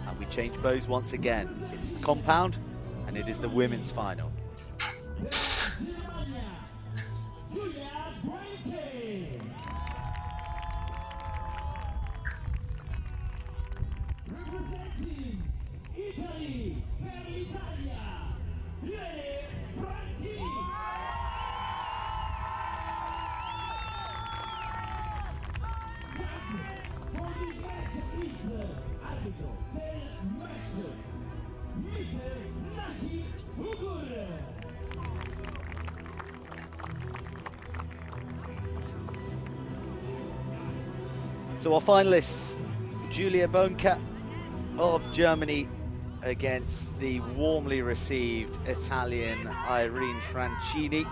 Speaker 1: And we change bows once again. It's the compound and it is the women's final.
Speaker 3: Representing Italy, per l'Italia, Franchi. For this match is arbitro del match, Mr. Nashi Ugur.
Speaker 1: So our finalists, Julia Bonka of Germany against the warmly received Italian Irene Francini.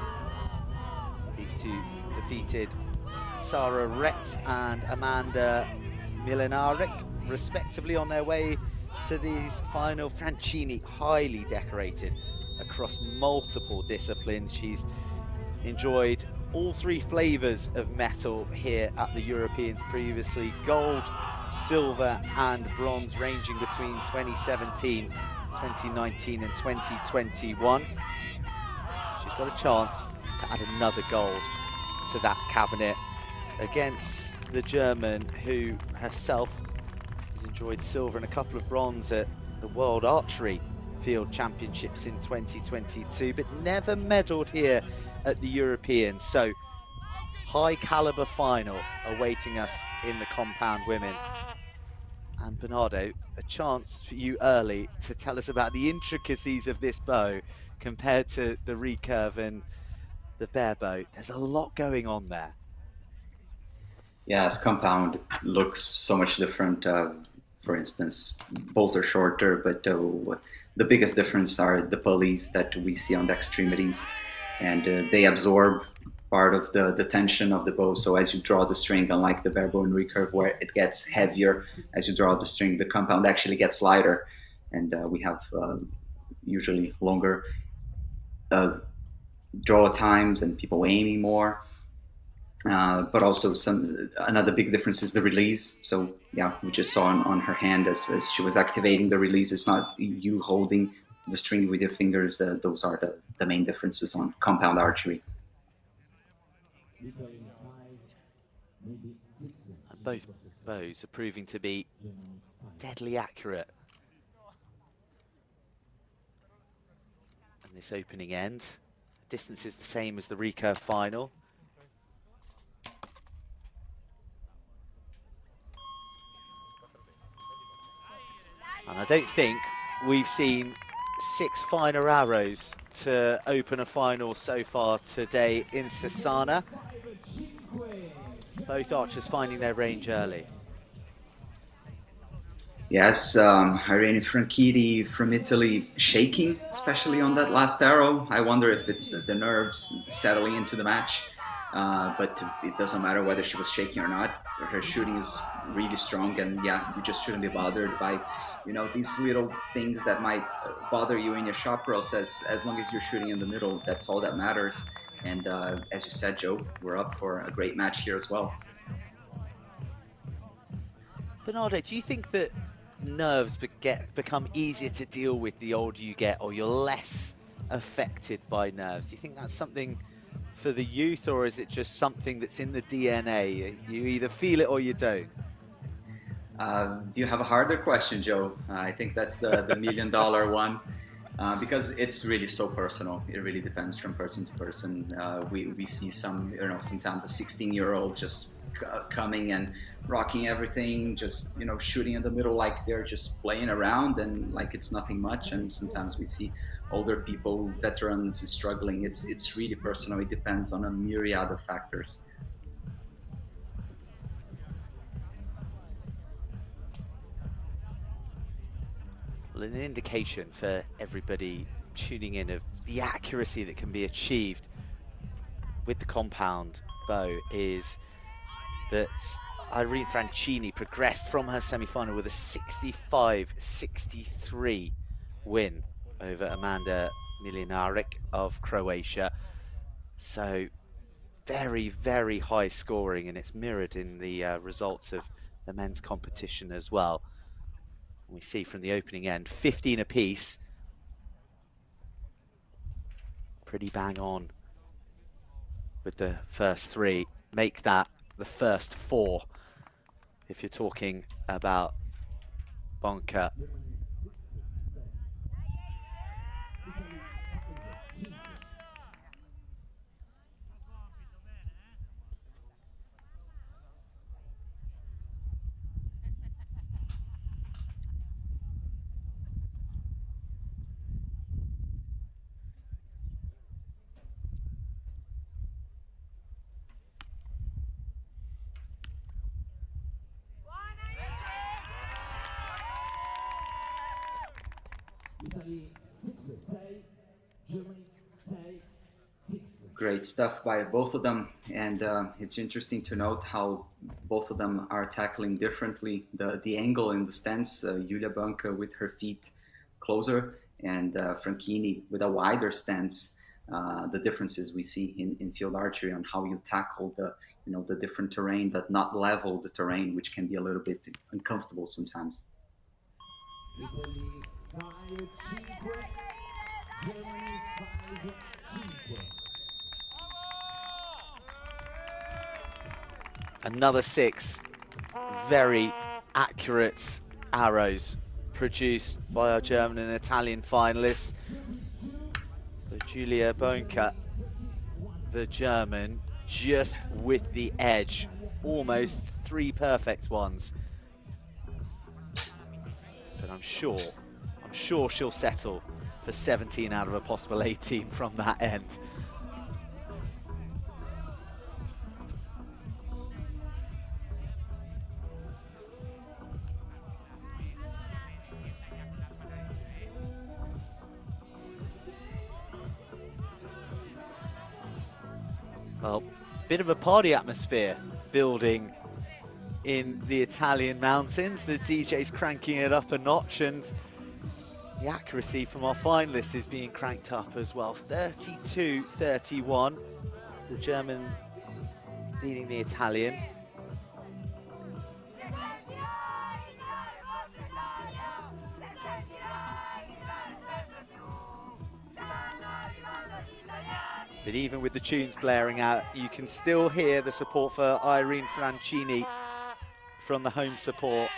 Speaker 1: These two defeated Sarah Rett and Amanda Milenaric, respectively, on their way to these final. Francini, highly decorated across multiple disciplines. She's enjoyed all 3 flavors of medal here at the Europeans previously: gold, silver and bronze, ranging between 2017, 2019 and 2021. She's got a chance to add another gold to that cabinet against the German, who herself has enjoyed silver and a couple of bronze at the World Archery Field Championships in 2022, but never medalled here at the Europeans. So high caliber final awaiting us in the compound women. And Bernardo, a chance for you early to tell us about the intricacies of this bow compared to the recurve and the barebow. There's a lot going on there.
Speaker 2: Yes, compound looks so much different. For instance, bows are shorter, but the biggest difference are the pulleys that we see on the extremities, and they absorb part of the tension of the bow. So as you draw the string, unlike the barebow and recurve, where it gets heavier as you draw the string, the compound actually gets lighter, and we have usually longer draw times and people aiming more. But also another big difference is the release. So yeah, we just saw on her hand as she was activating the release. It's not you holding the string with your fingers. Those are the main differences on compound archery.
Speaker 1: And both bows are proving to be deadly accurate. And this opening end, the distance is the same as the recurve final. And I don't think we've seen 6 finer arrows to open a final so far today in Cesana. Both archers finding their range early.
Speaker 2: Yes, Irene Franchitti from Italy shaking, especially on that last arrow. I wonder if it's the nerves settling into the match, but it doesn't matter whether she was shaking or not. Her shooting is really strong, and yeah, you just shouldn't be bothered by, these little things that might bother you in your shot process. As long as you're shooting in the middle, that's all that matters. And as you said, Joe, we're up for a great match here as well.
Speaker 1: Bernardo, do you think that nerves become easier to deal with the older you get, or you're less affected by nerves? Do you think that's something for the youth, or is it just something that's in the DNA? You either feel it or you don't.
Speaker 2: Do you have a harder question, Joe? I think that's the $1 million one, because it's really so personal. It really depends from person to person. We see sometimes a 16-year-old just coming and rocking everything, just shooting in the middle like they're just playing around and like it's nothing much. And sometimes we see older people, veterans, struggling. It's really personal. It depends on a myriad of factors.
Speaker 1: Well, an indication for everybody tuning in of the accuracy that can be achieved with the compound bow is that Irene Franchitti progressed from her semi-final with a 65-63 win over Amanda Milinarik of Croatia. So very, very high scoring, and it's mirrored in the results of the men's competition as well. We see from the opening end, 15 apiece. Pretty bang on with the first 3. Make that the first 4 if you're talking about Bonka.
Speaker 2: Great stuff by both of them, and it's interesting to note how both of them are tackling differently the angle in the stance. Julia Bonka with her feet closer, and Franchitti with a wider stance. The differences we see in field archery on how you tackle the different terrain, but not level the terrain, which can be a little bit uncomfortable sometimes.
Speaker 1: Another 6 very accurate arrows produced by our German and Italian finalists. But Julia Bonka, the German, just with the edge, almost 3 perfect ones. But I'm sure she'll settle for 17 out of a possible 18 from that end. Well, bit of a party atmosphere building in the Italian mountains. The DJ's cranking it up a notch, and the accuracy from our finalists is being cranked up as well. 32-31, the German leading the Italian. But even with the tunes blaring out, you can still hear the support for Irene Francini from the home support.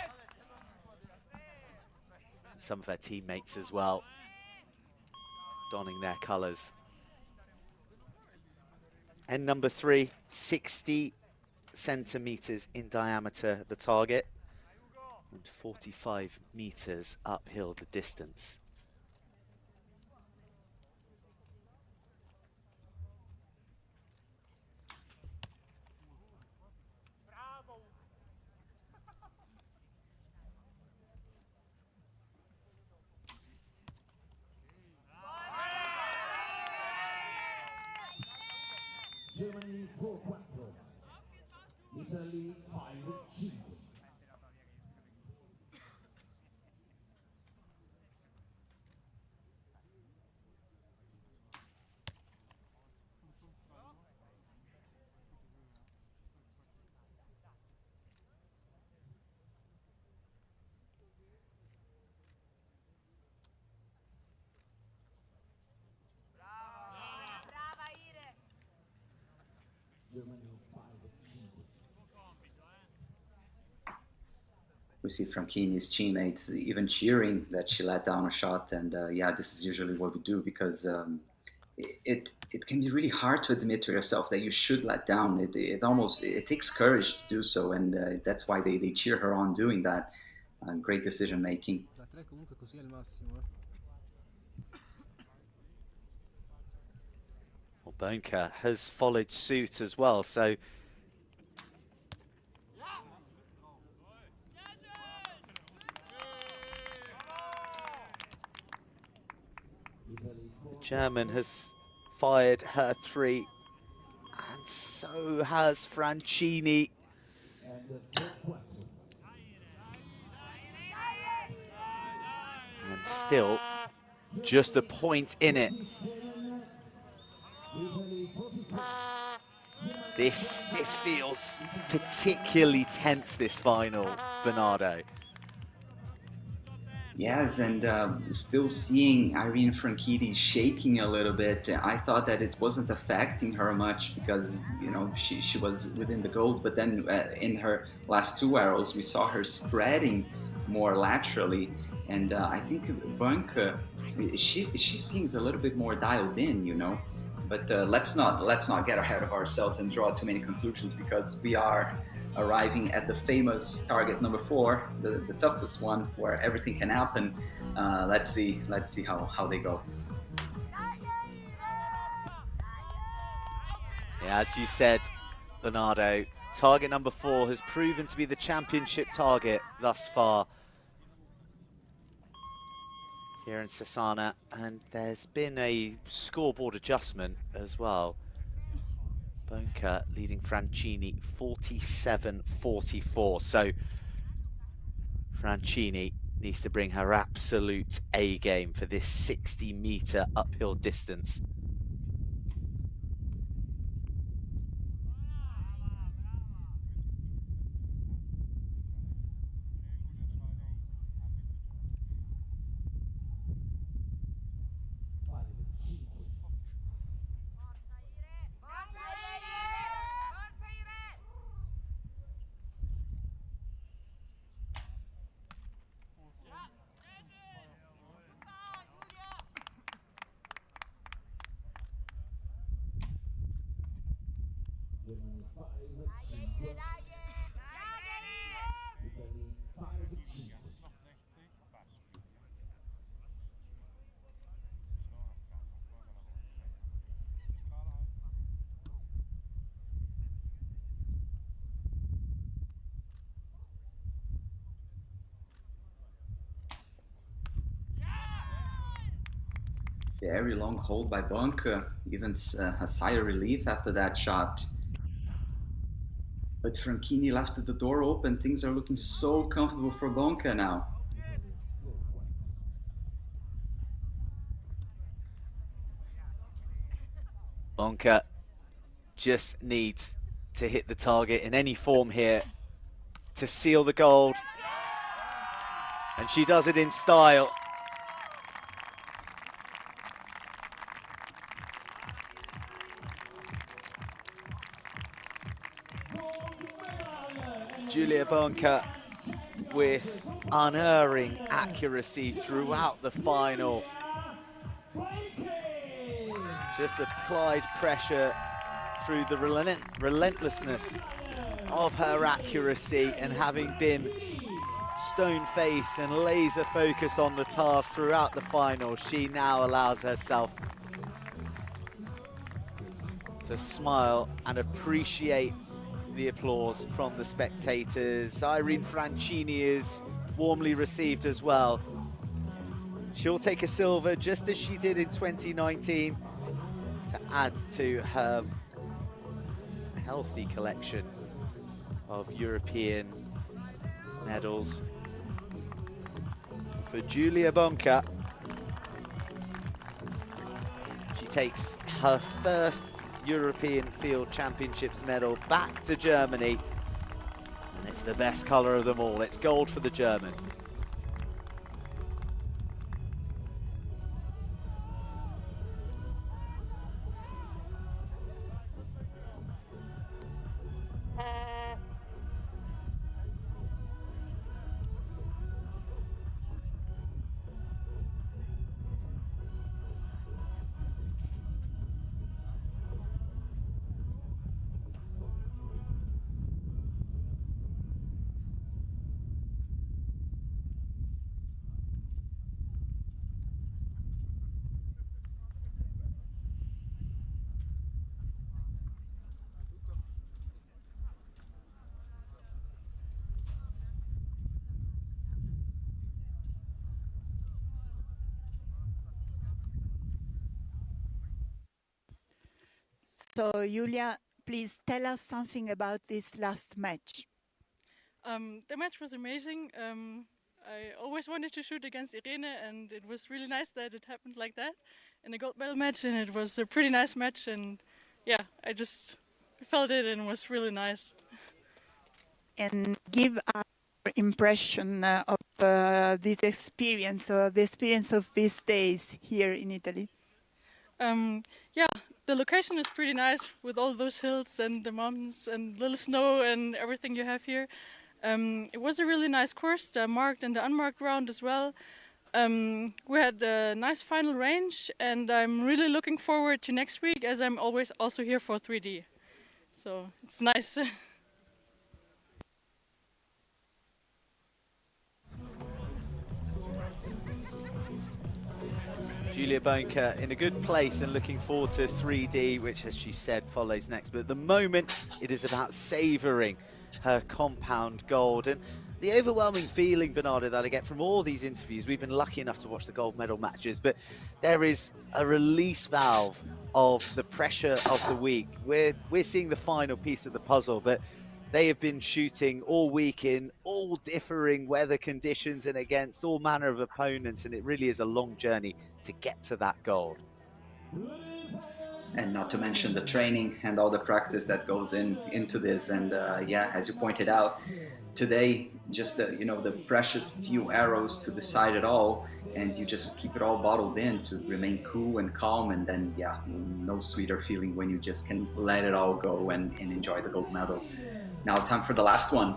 Speaker 1: Some of her teammates as well, donning their colours. And number 3, 60 centimetres in diameter, the target, and 45 metres uphill the distance.
Speaker 3: Germany 4-4, Italy 5-5.
Speaker 2: We see Franchini's teammates even cheering that she let down a shot, and yeah, this is usually what we do, because it can be really hard to admit to yourself that you should let down. It takes courage to do so, and that's why they cheer her on doing that. Great decision making.
Speaker 1: Well, Bonka has followed suit as well, so the German has fired her 3, and so has Francini. And still just a point in it. This feels particularly tense, this final, Bernardo.
Speaker 2: Yes, and still seeing Irene Franchitti shaking a little bit. I thought that it wasn't affecting her much because, you know, she was within the gold, but then in her last 2 arrows, we saw her spreading more laterally. And I think Bonka, she seems a little bit more dialed in, you know. But let's not get ahead of ourselves and draw too many conclusions, because we are arriving at the famous target number 4, the toughest one, where everything can happen. Let's see how they go.
Speaker 1: Yeah, as you said, Bernardo, target number 4 has proven to be the championship target thus far here in Cesana, and there's been a scoreboard adjustment as well. Bonka leading Francini 47-44. So Francini needs to bring her absolute A game for this 60-meter uphill distance.
Speaker 2: Very long hold by Bonke, even a sigh of relief after that shot. But Franchini left the door open. Things are looking so comfortable for Bonke now.
Speaker 1: Bonke just needs to hit the target in any form here to seal the gold. And she does it in style. Julia Bonke with unerring accuracy throughout the final. Just applied pressure through the relentlessness of her accuracy, and having been stone-faced and laser-focused on the task throughout the final, she now allows herself to smile and appreciate the applause from the spectators. Irene Franchini is warmly received as well. She'll take a silver just as she did in 2019 to add to her healthy collection of European medals. For Julia Bonke, she takes her first European Field Championships medal back to Germany, and it's the best colour of them all. It's gold for the German.
Speaker 7: So, Julia, please tell us something about this last match.
Speaker 9: The match was amazing. I always wanted to shoot against Irene, and it was really nice that it happened like that in a gold medal match, and it was a pretty nice match, and yeah, I just felt it and it was really nice.
Speaker 7: And give our impression of this experience, or the experience of these days here in Italy.
Speaker 9: Yeah, the location is pretty nice with all those hills and the mountains and little snow and everything you have here. It was a really nice course, the marked and the unmarked round as well. We had a nice final range, and I'm really looking forward to next week, as I'm always also here for 3D. So it's nice.
Speaker 1: Julia Bonke in a good place and looking forward to 3D, which, as she said, follows next. But at the moment, it is about savouring her compound gold. And the overwhelming feeling, Bernardo, that I get from all these interviews, we've been lucky enough to watch the gold medal matches, but there is a release valve of the pressure of the week. We're seeing the final piece of the puzzle, but they have been shooting all week in all differing weather conditions and against all manner of opponents, and it really is a long journey to get to that gold.
Speaker 2: And not to mention the training and all the practice that goes into this. And yeah, as you pointed out, today, just the precious few arrows to decide it all, and you just keep it all bottled in to remain cool and calm, and then yeah, no sweeter feeling when you just can let it all go and enjoy the gold medal. Now time for the last one.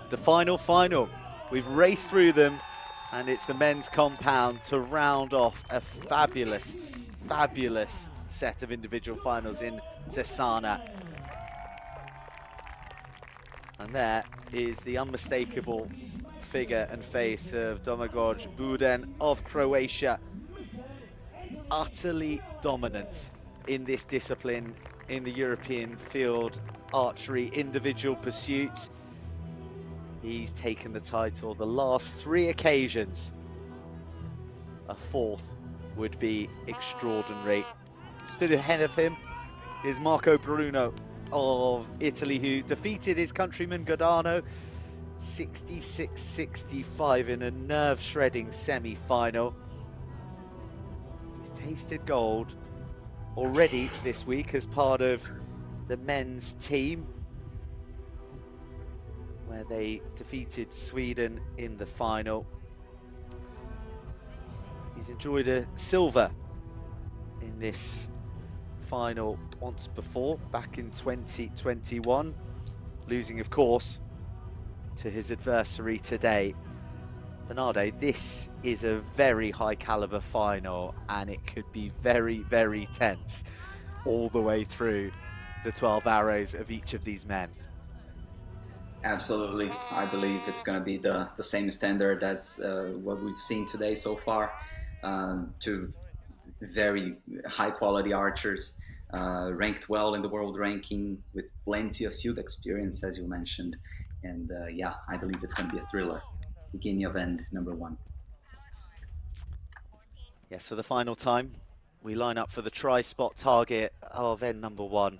Speaker 1: The final. We've raced through them, and it's the men's compound to round off a fabulous set of individual finals in Cesana. And there is the unmistakable figure and face of Domagoj Buden of Croatia. Utterly dominant in this discipline in the European field archery individual pursuits. He's taken the title the last 3 occasions, a 4th would be extraordinary. Stood ahead of him is Marco Bruno of Italy, who defeated his countryman Godano 66-65 in a nerve-shredding semi-final. He's tasted gold already this week as part of the men's team, where they defeated Sweden in the final. He's enjoyed a silver in this final once before, back in 2021, losing, of course, to his adversary today. Bernardo, this is a very high caliber final, and it could be very, very tense all the way through the 12 arrows of each of these men.
Speaker 2: Absolutely. I believe it's going to be the same standard as what we've seen today so far. Two very high quality archers, ranked well in the world ranking with plenty of field experience, as you mentioned. And yeah, I believe it's going to be a thriller. Beginning of end, number one.
Speaker 1: Yes, for the final time, we line up for the tri-spot target of end number one.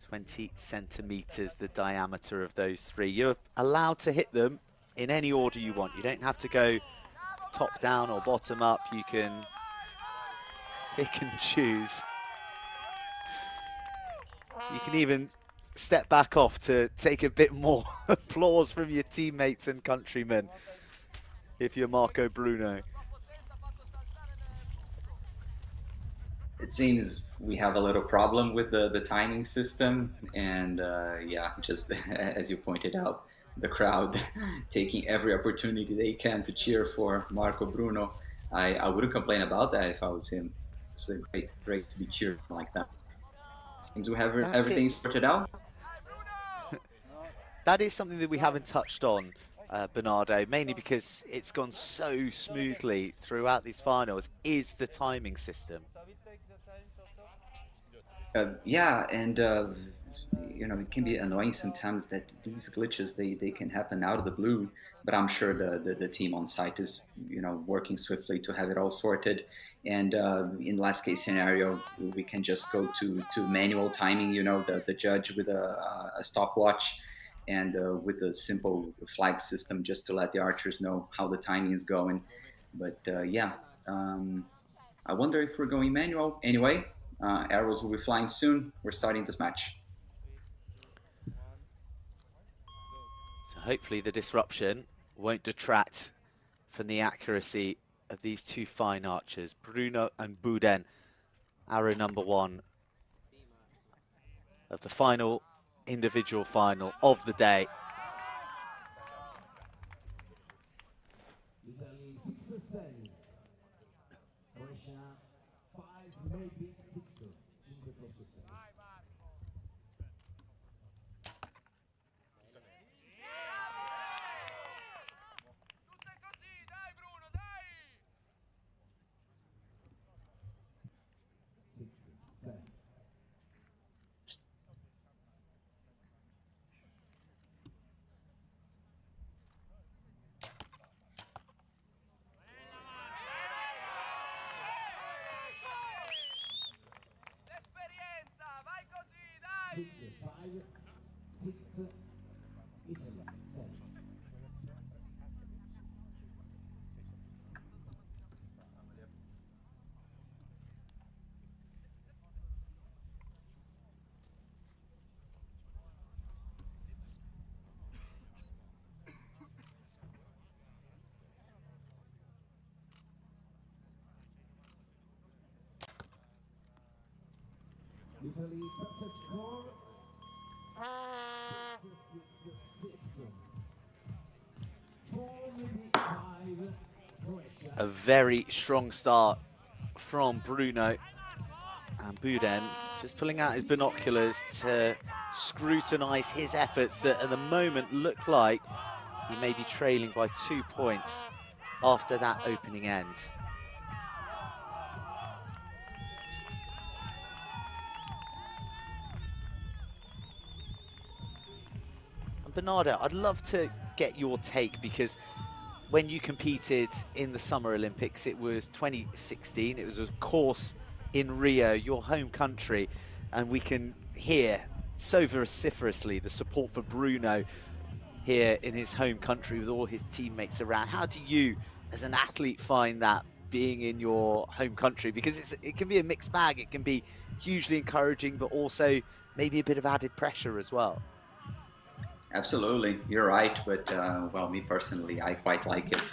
Speaker 1: 20 centimeters, the diameter of those three. You're allowed to hit them in any order you want. You don't have to go top down or bottom up. You can pick and choose. You can even step back off to take a bit more applause from your teammates and countrymen if you're Marco Bruno.
Speaker 2: It seems we have a little problem with the timing system, and yeah, just as you pointed out, the crowd taking every opportunity they can to cheer for Marco Bruno. I wouldn't complain about that if I was him. It's great to be cheered like that. Seems we have everything sorted out.
Speaker 1: That is something that we haven't touched on, Bernardo, mainly because it's gone so smoothly throughout these finals, is the timing system.
Speaker 2: Yeah, and you know, it can be annoying sometimes that these glitches they can happen out of the blue, but I'm sure the team on site is, you know, working swiftly to have it all sorted. And in last case scenario, we can just go to manual timing, you know, the judge with a stopwatch and with a simple flag system just to let the archers know how the timing is going. But yeah, I wonder if we're going manual. Anyway, arrows will be flying soon. We're starting this match.
Speaker 1: So hopefully the disruption won't detract from the accuracy of these two fine archers, Bruno and Bouden. Arrow number one of the final individual final of the day.
Speaker 3: Italy 6-6. Croatia 5, maybe 6. 5-6. Italy perfect score. 6-6-6. 4, maybe 5. Croatia.
Speaker 1: A very strong start from Bruno, and Bouden just pulling out his binoculars to scrutinise his efforts that at the moment look like he may be trailing by 2 points after that opening end. And Bernardo, I'd love to get your take, because when you competed in the Summer Olympics, it was 2016. It was, of course, in Rio, your home country, and we can hear so vociferously the support for Bruno here in his home country with all his teammates around. How do you, as an athlete, find that being in your home country? Because it can be a mixed bag. It can be hugely encouraging, but also maybe a bit of added pressure as well.
Speaker 2: Absolutely, you're right. But well, me personally, I quite like it.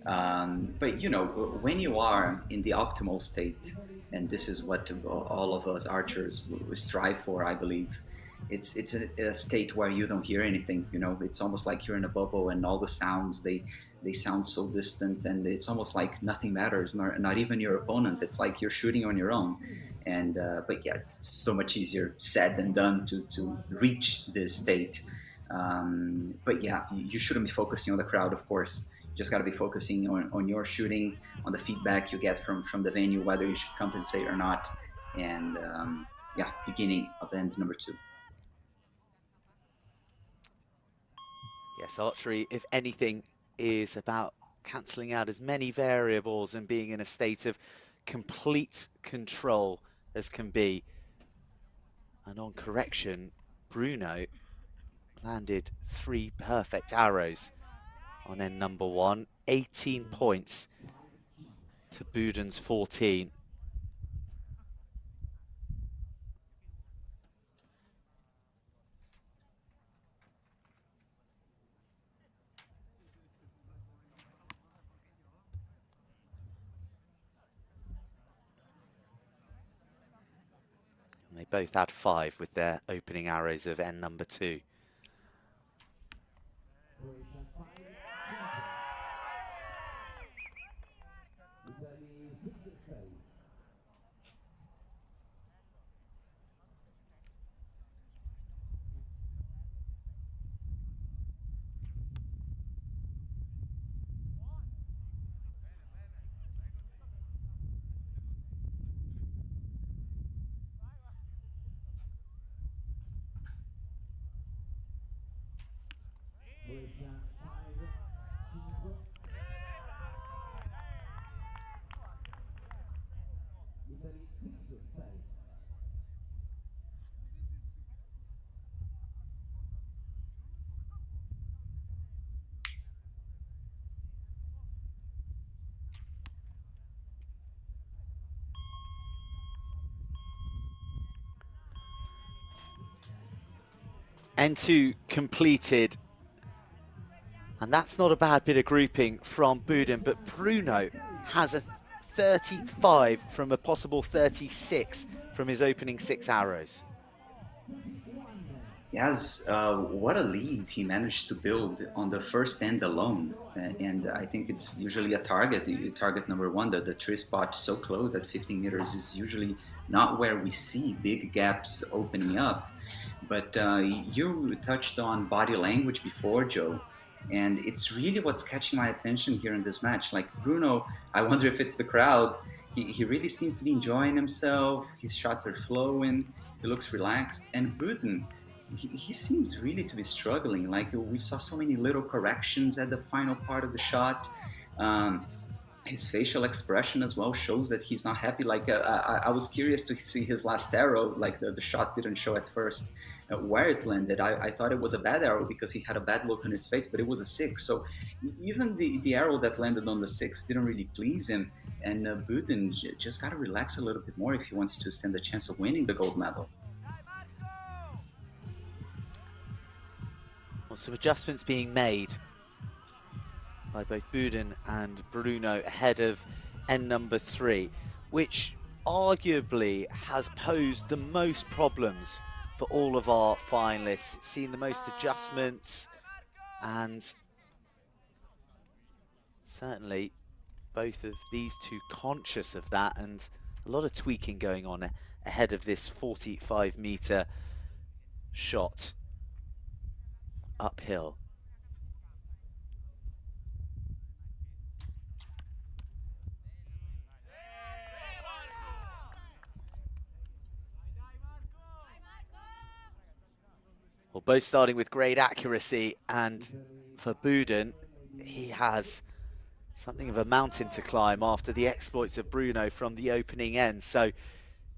Speaker 2: But you know, when you are in the optimal state, and this is what all of us archers strive for, I believe. It's a state where you don't hear anything. You know, it's almost like you're in a bubble, and all the sounds they sound so distant, and it's almost like nothing matters, not even your opponent. It's like you're shooting on your own. And but yeah, it's so much easier said than done to reach this state. But yeah, you shouldn't be focusing on the crowd, of course. You just got to be focusing on your shooting, on the feedback you get from the venue, whether you should compensate or not. And yeah, beginning of end number 2.
Speaker 1: Yes, archery, if anything, is about cancelling out as many variables and being in a state of complete control as can be. And on correction, Bruno landed 3 perfect arrows on end number 1, 18 points to Buden's 14. And they both had 5 with their opening arrows of end number 2. N2 completed, and that's not a bad bit of grouping from Buden, but Bruno has a 35 from a possible 36 from his opening 6 arrows.
Speaker 2: Yes, what a lead he managed to build on the first end alone. And I think it's usually a target. Target number 1, the tree spot so close at 15 meters is usually not where we see big gaps opening up. But you touched on body language before, Joe. And it's really what's catching my attention here in this match. Like Bruno, I wonder if it's the crowd. He really seems to be enjoying himself. His shots are flowing. He looks relaxed. And Buden, he seems really to be struggling. Like we saw so many little corrections at the final part of the shot. His facial expression as well shows that he's not happy. Like I was curious to see his last arrow. Like the shot didn't show at first where it landed. I thought it was a bad arrow because he had a bad look on his face, but it was a 6. So even the arrow that landed on the 6 didn't really please him. And Buden just got to relax a little bit more if he wants to stand a chance of winning the gold medal.
Speaker 1: Well, some adjustments being made by both Buden and Bruno ahead of end number 3, which arguably has posed the most problems for all of our finalists, seen the most adjustments, and certainly both of these two conscious of that, and a lot of tweaking going on ahead of this 45-meter shot uphill. Well, both starting with great accuracy, and for Buden, he has something of a mountain to climb after the exploits of Bruno from the opening end. So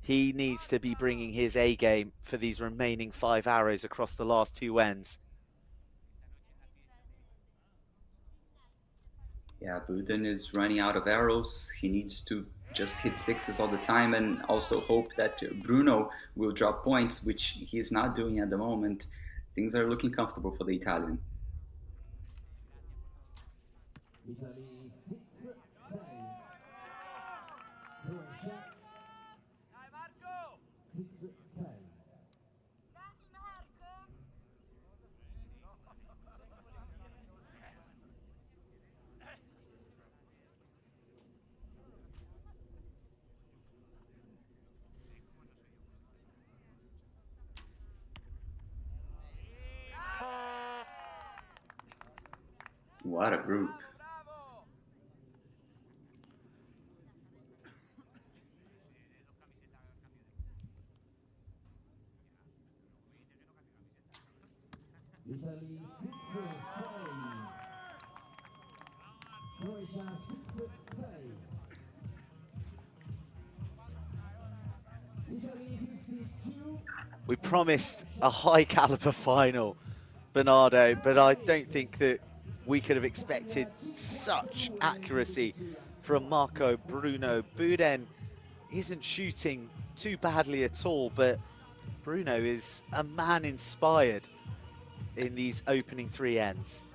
Speaker 1: he needs to be bringing his A game for these remaining 5 arrows across the last 2 ends.
Speaker 2: Yeah, Buden is running out of arrows. He needs to just hit sixes all the time and also hope that Bruno will drop points, which he is not doing at the moment. Things are looking comfortable for the Italian.
Speaker 3: Italy 6, 6. Croatia 6, 6.
Speaker 2: What a group.
Speaker 3: Italy 6, 6. Croatia 6, 6. Italy 52.
Speaker 1: We promised a high caliber final, Bernardo, but I don't think that we could have expected such accuracy from Marco Bruno. Buden isn't shooting too badly at all, but Bruno is a man inspired in these opening 3 ends.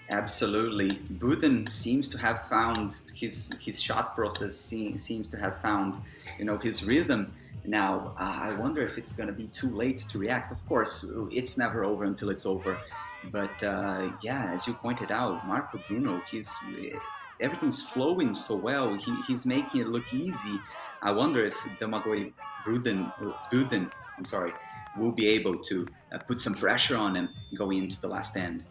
Speaker 2: Absolutely. Buden seems to have found his shot process, seems to have found, you know, his rhythm. Now, I wonder if it's going to be too late to react. Of course, it's never over until it's over. But yeah, as you pointed out, Marco Bruno, everything's flowing so well. He's making it look easy. I wonder if Domagoj Buden, I'm sorry, will be able to put some pressure on him going into the last end.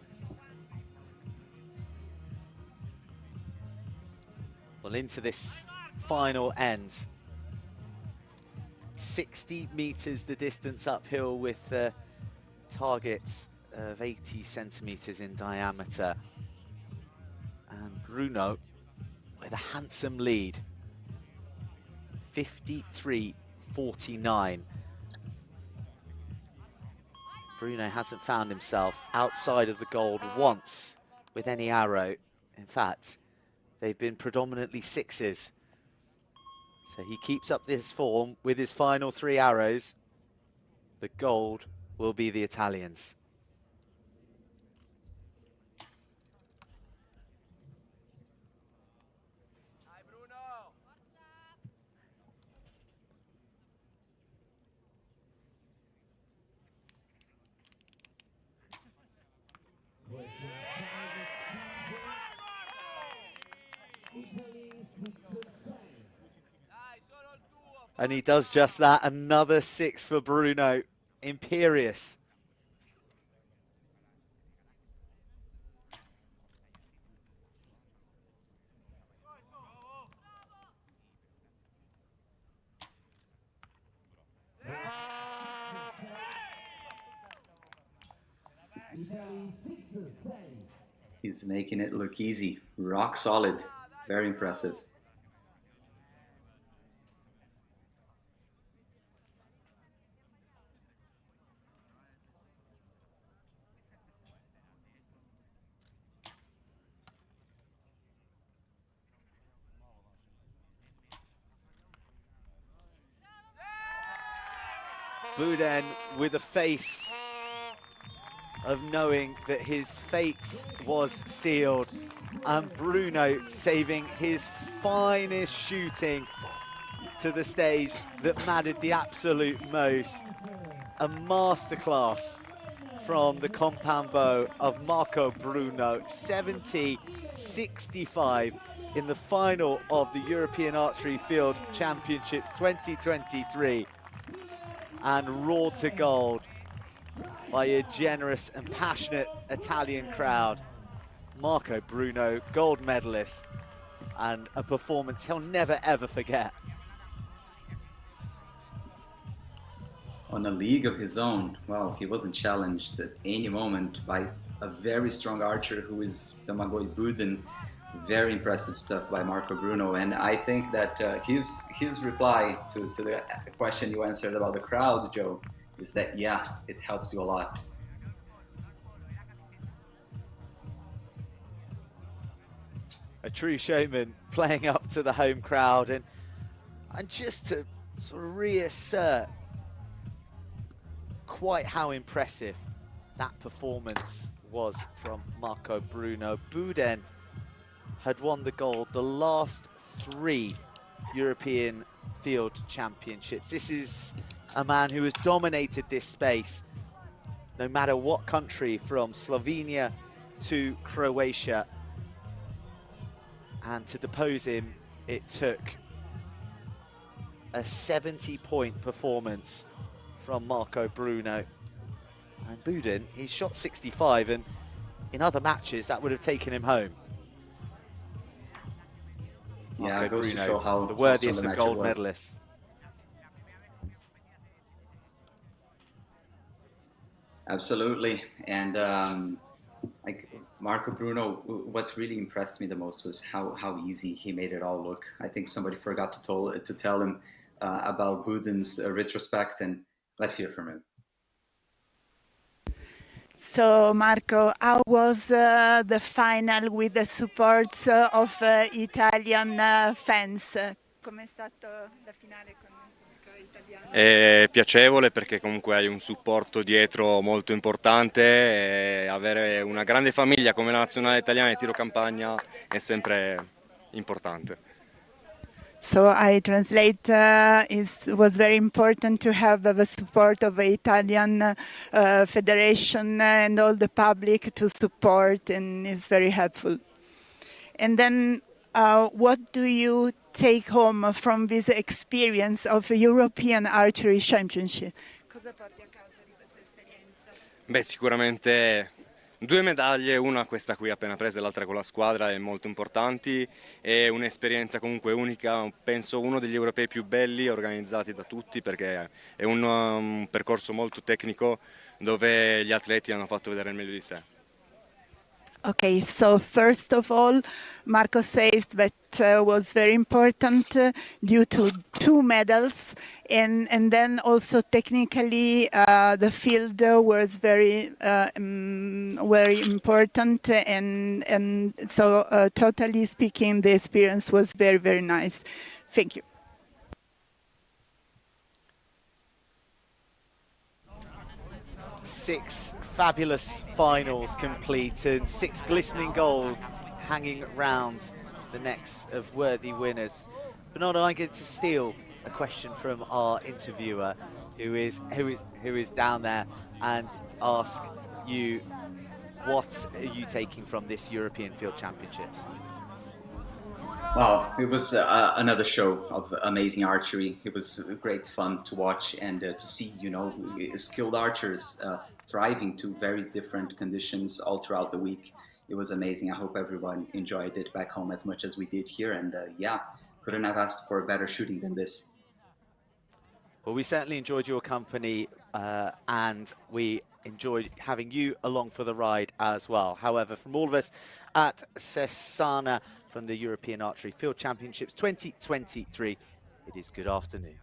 Speaker 1: Well, into this final end. 60 meters the distance uphill with targets of 80 centimeters in diameter. And Bruno with a handsome lead. 53-49. Bruno hasn't found himself outside of the gold once with any arrow. In fact, they've been predominantly sixes. So he keeps up this form with his final 3 arrows. The gold will be the Italians. And he does just that. Another 6 for Bruno. Imperious.
Speaker 2: He's making it look easy. Rock solid. Very impressive.
Speaker 1: Buden with a face of knowing that his fate was sealed, and Bruno saving his finest shooting to the stage that mattered the absolute most. A masterclass from the compound bow of Marco Bruno, 70-65 in the final of the European Archery Field Championships 2023, and roared to gold by a generous and passionate Italian crowd. Marco Bruno, gold medalist, and a performance he'll never ever forget.
Speaker 2: On a league of his own, well, he wasn't challenged at any moment by a very strong archer who is the Magoi Budin. Very impressive stuff by Marco Bruno, and I think that his reply to the question you answered about the crowd, Joe, is that yeah, it helps you a lot.
Speaker 1: A true showman playing up to the home crowd, and just to sort of reassert quite how impressive that performance was from Marco Bruno. Budin had won the gold the last 3 European Field Championships. This is a man who has dominated this space, no matter what country, from Slovenia to Croatia. And to depose him, it took a 70-point performance from Marco Bruno. And Budin, he shot 65, and in other matches, that would have taken him home.
Speaker 2: Yeah,
Speaker 1: Marco
Speaker 2: it goes
Speaker 1: Bruno,
Speaker 2: to show how
Speaker 1: the worthiest
Speaker 2: awesome the
Speaker 1: of
Speaker 2: match
Speaker 1: gold
Speaker 2: was.
Speaker 1: medalists.
Speaker 2: Absolutely, and like Marco Bruno, what really impressed me the most was how easy he made it all look. I think somebody forgot to tell him about Budin's retrospect, and let's hear from him.
Speaker 7: So Marco, how was the final with the support of Italian fans? Com'è stato la finale con il pubblico italiano?
Speaker 10: È piacevole perché comunque hai un supporto dietro molto importante e avere una grande famiglia come la nazionale italiana di tiro campagna è sempre importante.
Speaker 7: So I translate, it was very important to have the support of the Italian Federation and all the public to support, and it's very helpful. And then what do you take home from this experience of a European Archery Championship? Cosa porti a casa di questa esperienza?
Speaker 10: Beh, sicuramente 2 medaglie, una questa qui appena presa e l'altra con la squadra, è molto importanti, è un'esperienza comunque unica, penso uno degli europei più belli organizzati da tutti perché è un percorso molto tecnico dove gli atleti hanno fatto vedere il meglio di sé.
Speaker 7: Okay, so first of all, Marco says that was very important due to 2 medals, and then also technically the field was very important, and so totally speaking, the experience was very, very nice. Thank you.
Speaker 1: Six fabulous finals complete and 6 glistening gold hanging around the necks of worthy winners. Bernardo, I get to steal a question from our interviewer who is down there and ask you, what are you taking from this European Field Championships?
Speaker 2: Wow, it was another show of amazing archery. It was great fun to watch and to see, you know, skilled archers thriving to very different conditions all throughout the week. It was amazing. I hope everyone enjoyed it back home as much as we did here. And yeah, couldn't have asked for better shooting than this.
Speaker 1: Well, we certainly enjoyed your company and we enjoyed having you along for the ride as well. However, from all of us at Cesana, from the European Archery Field Championships 2023, it is good afternoon.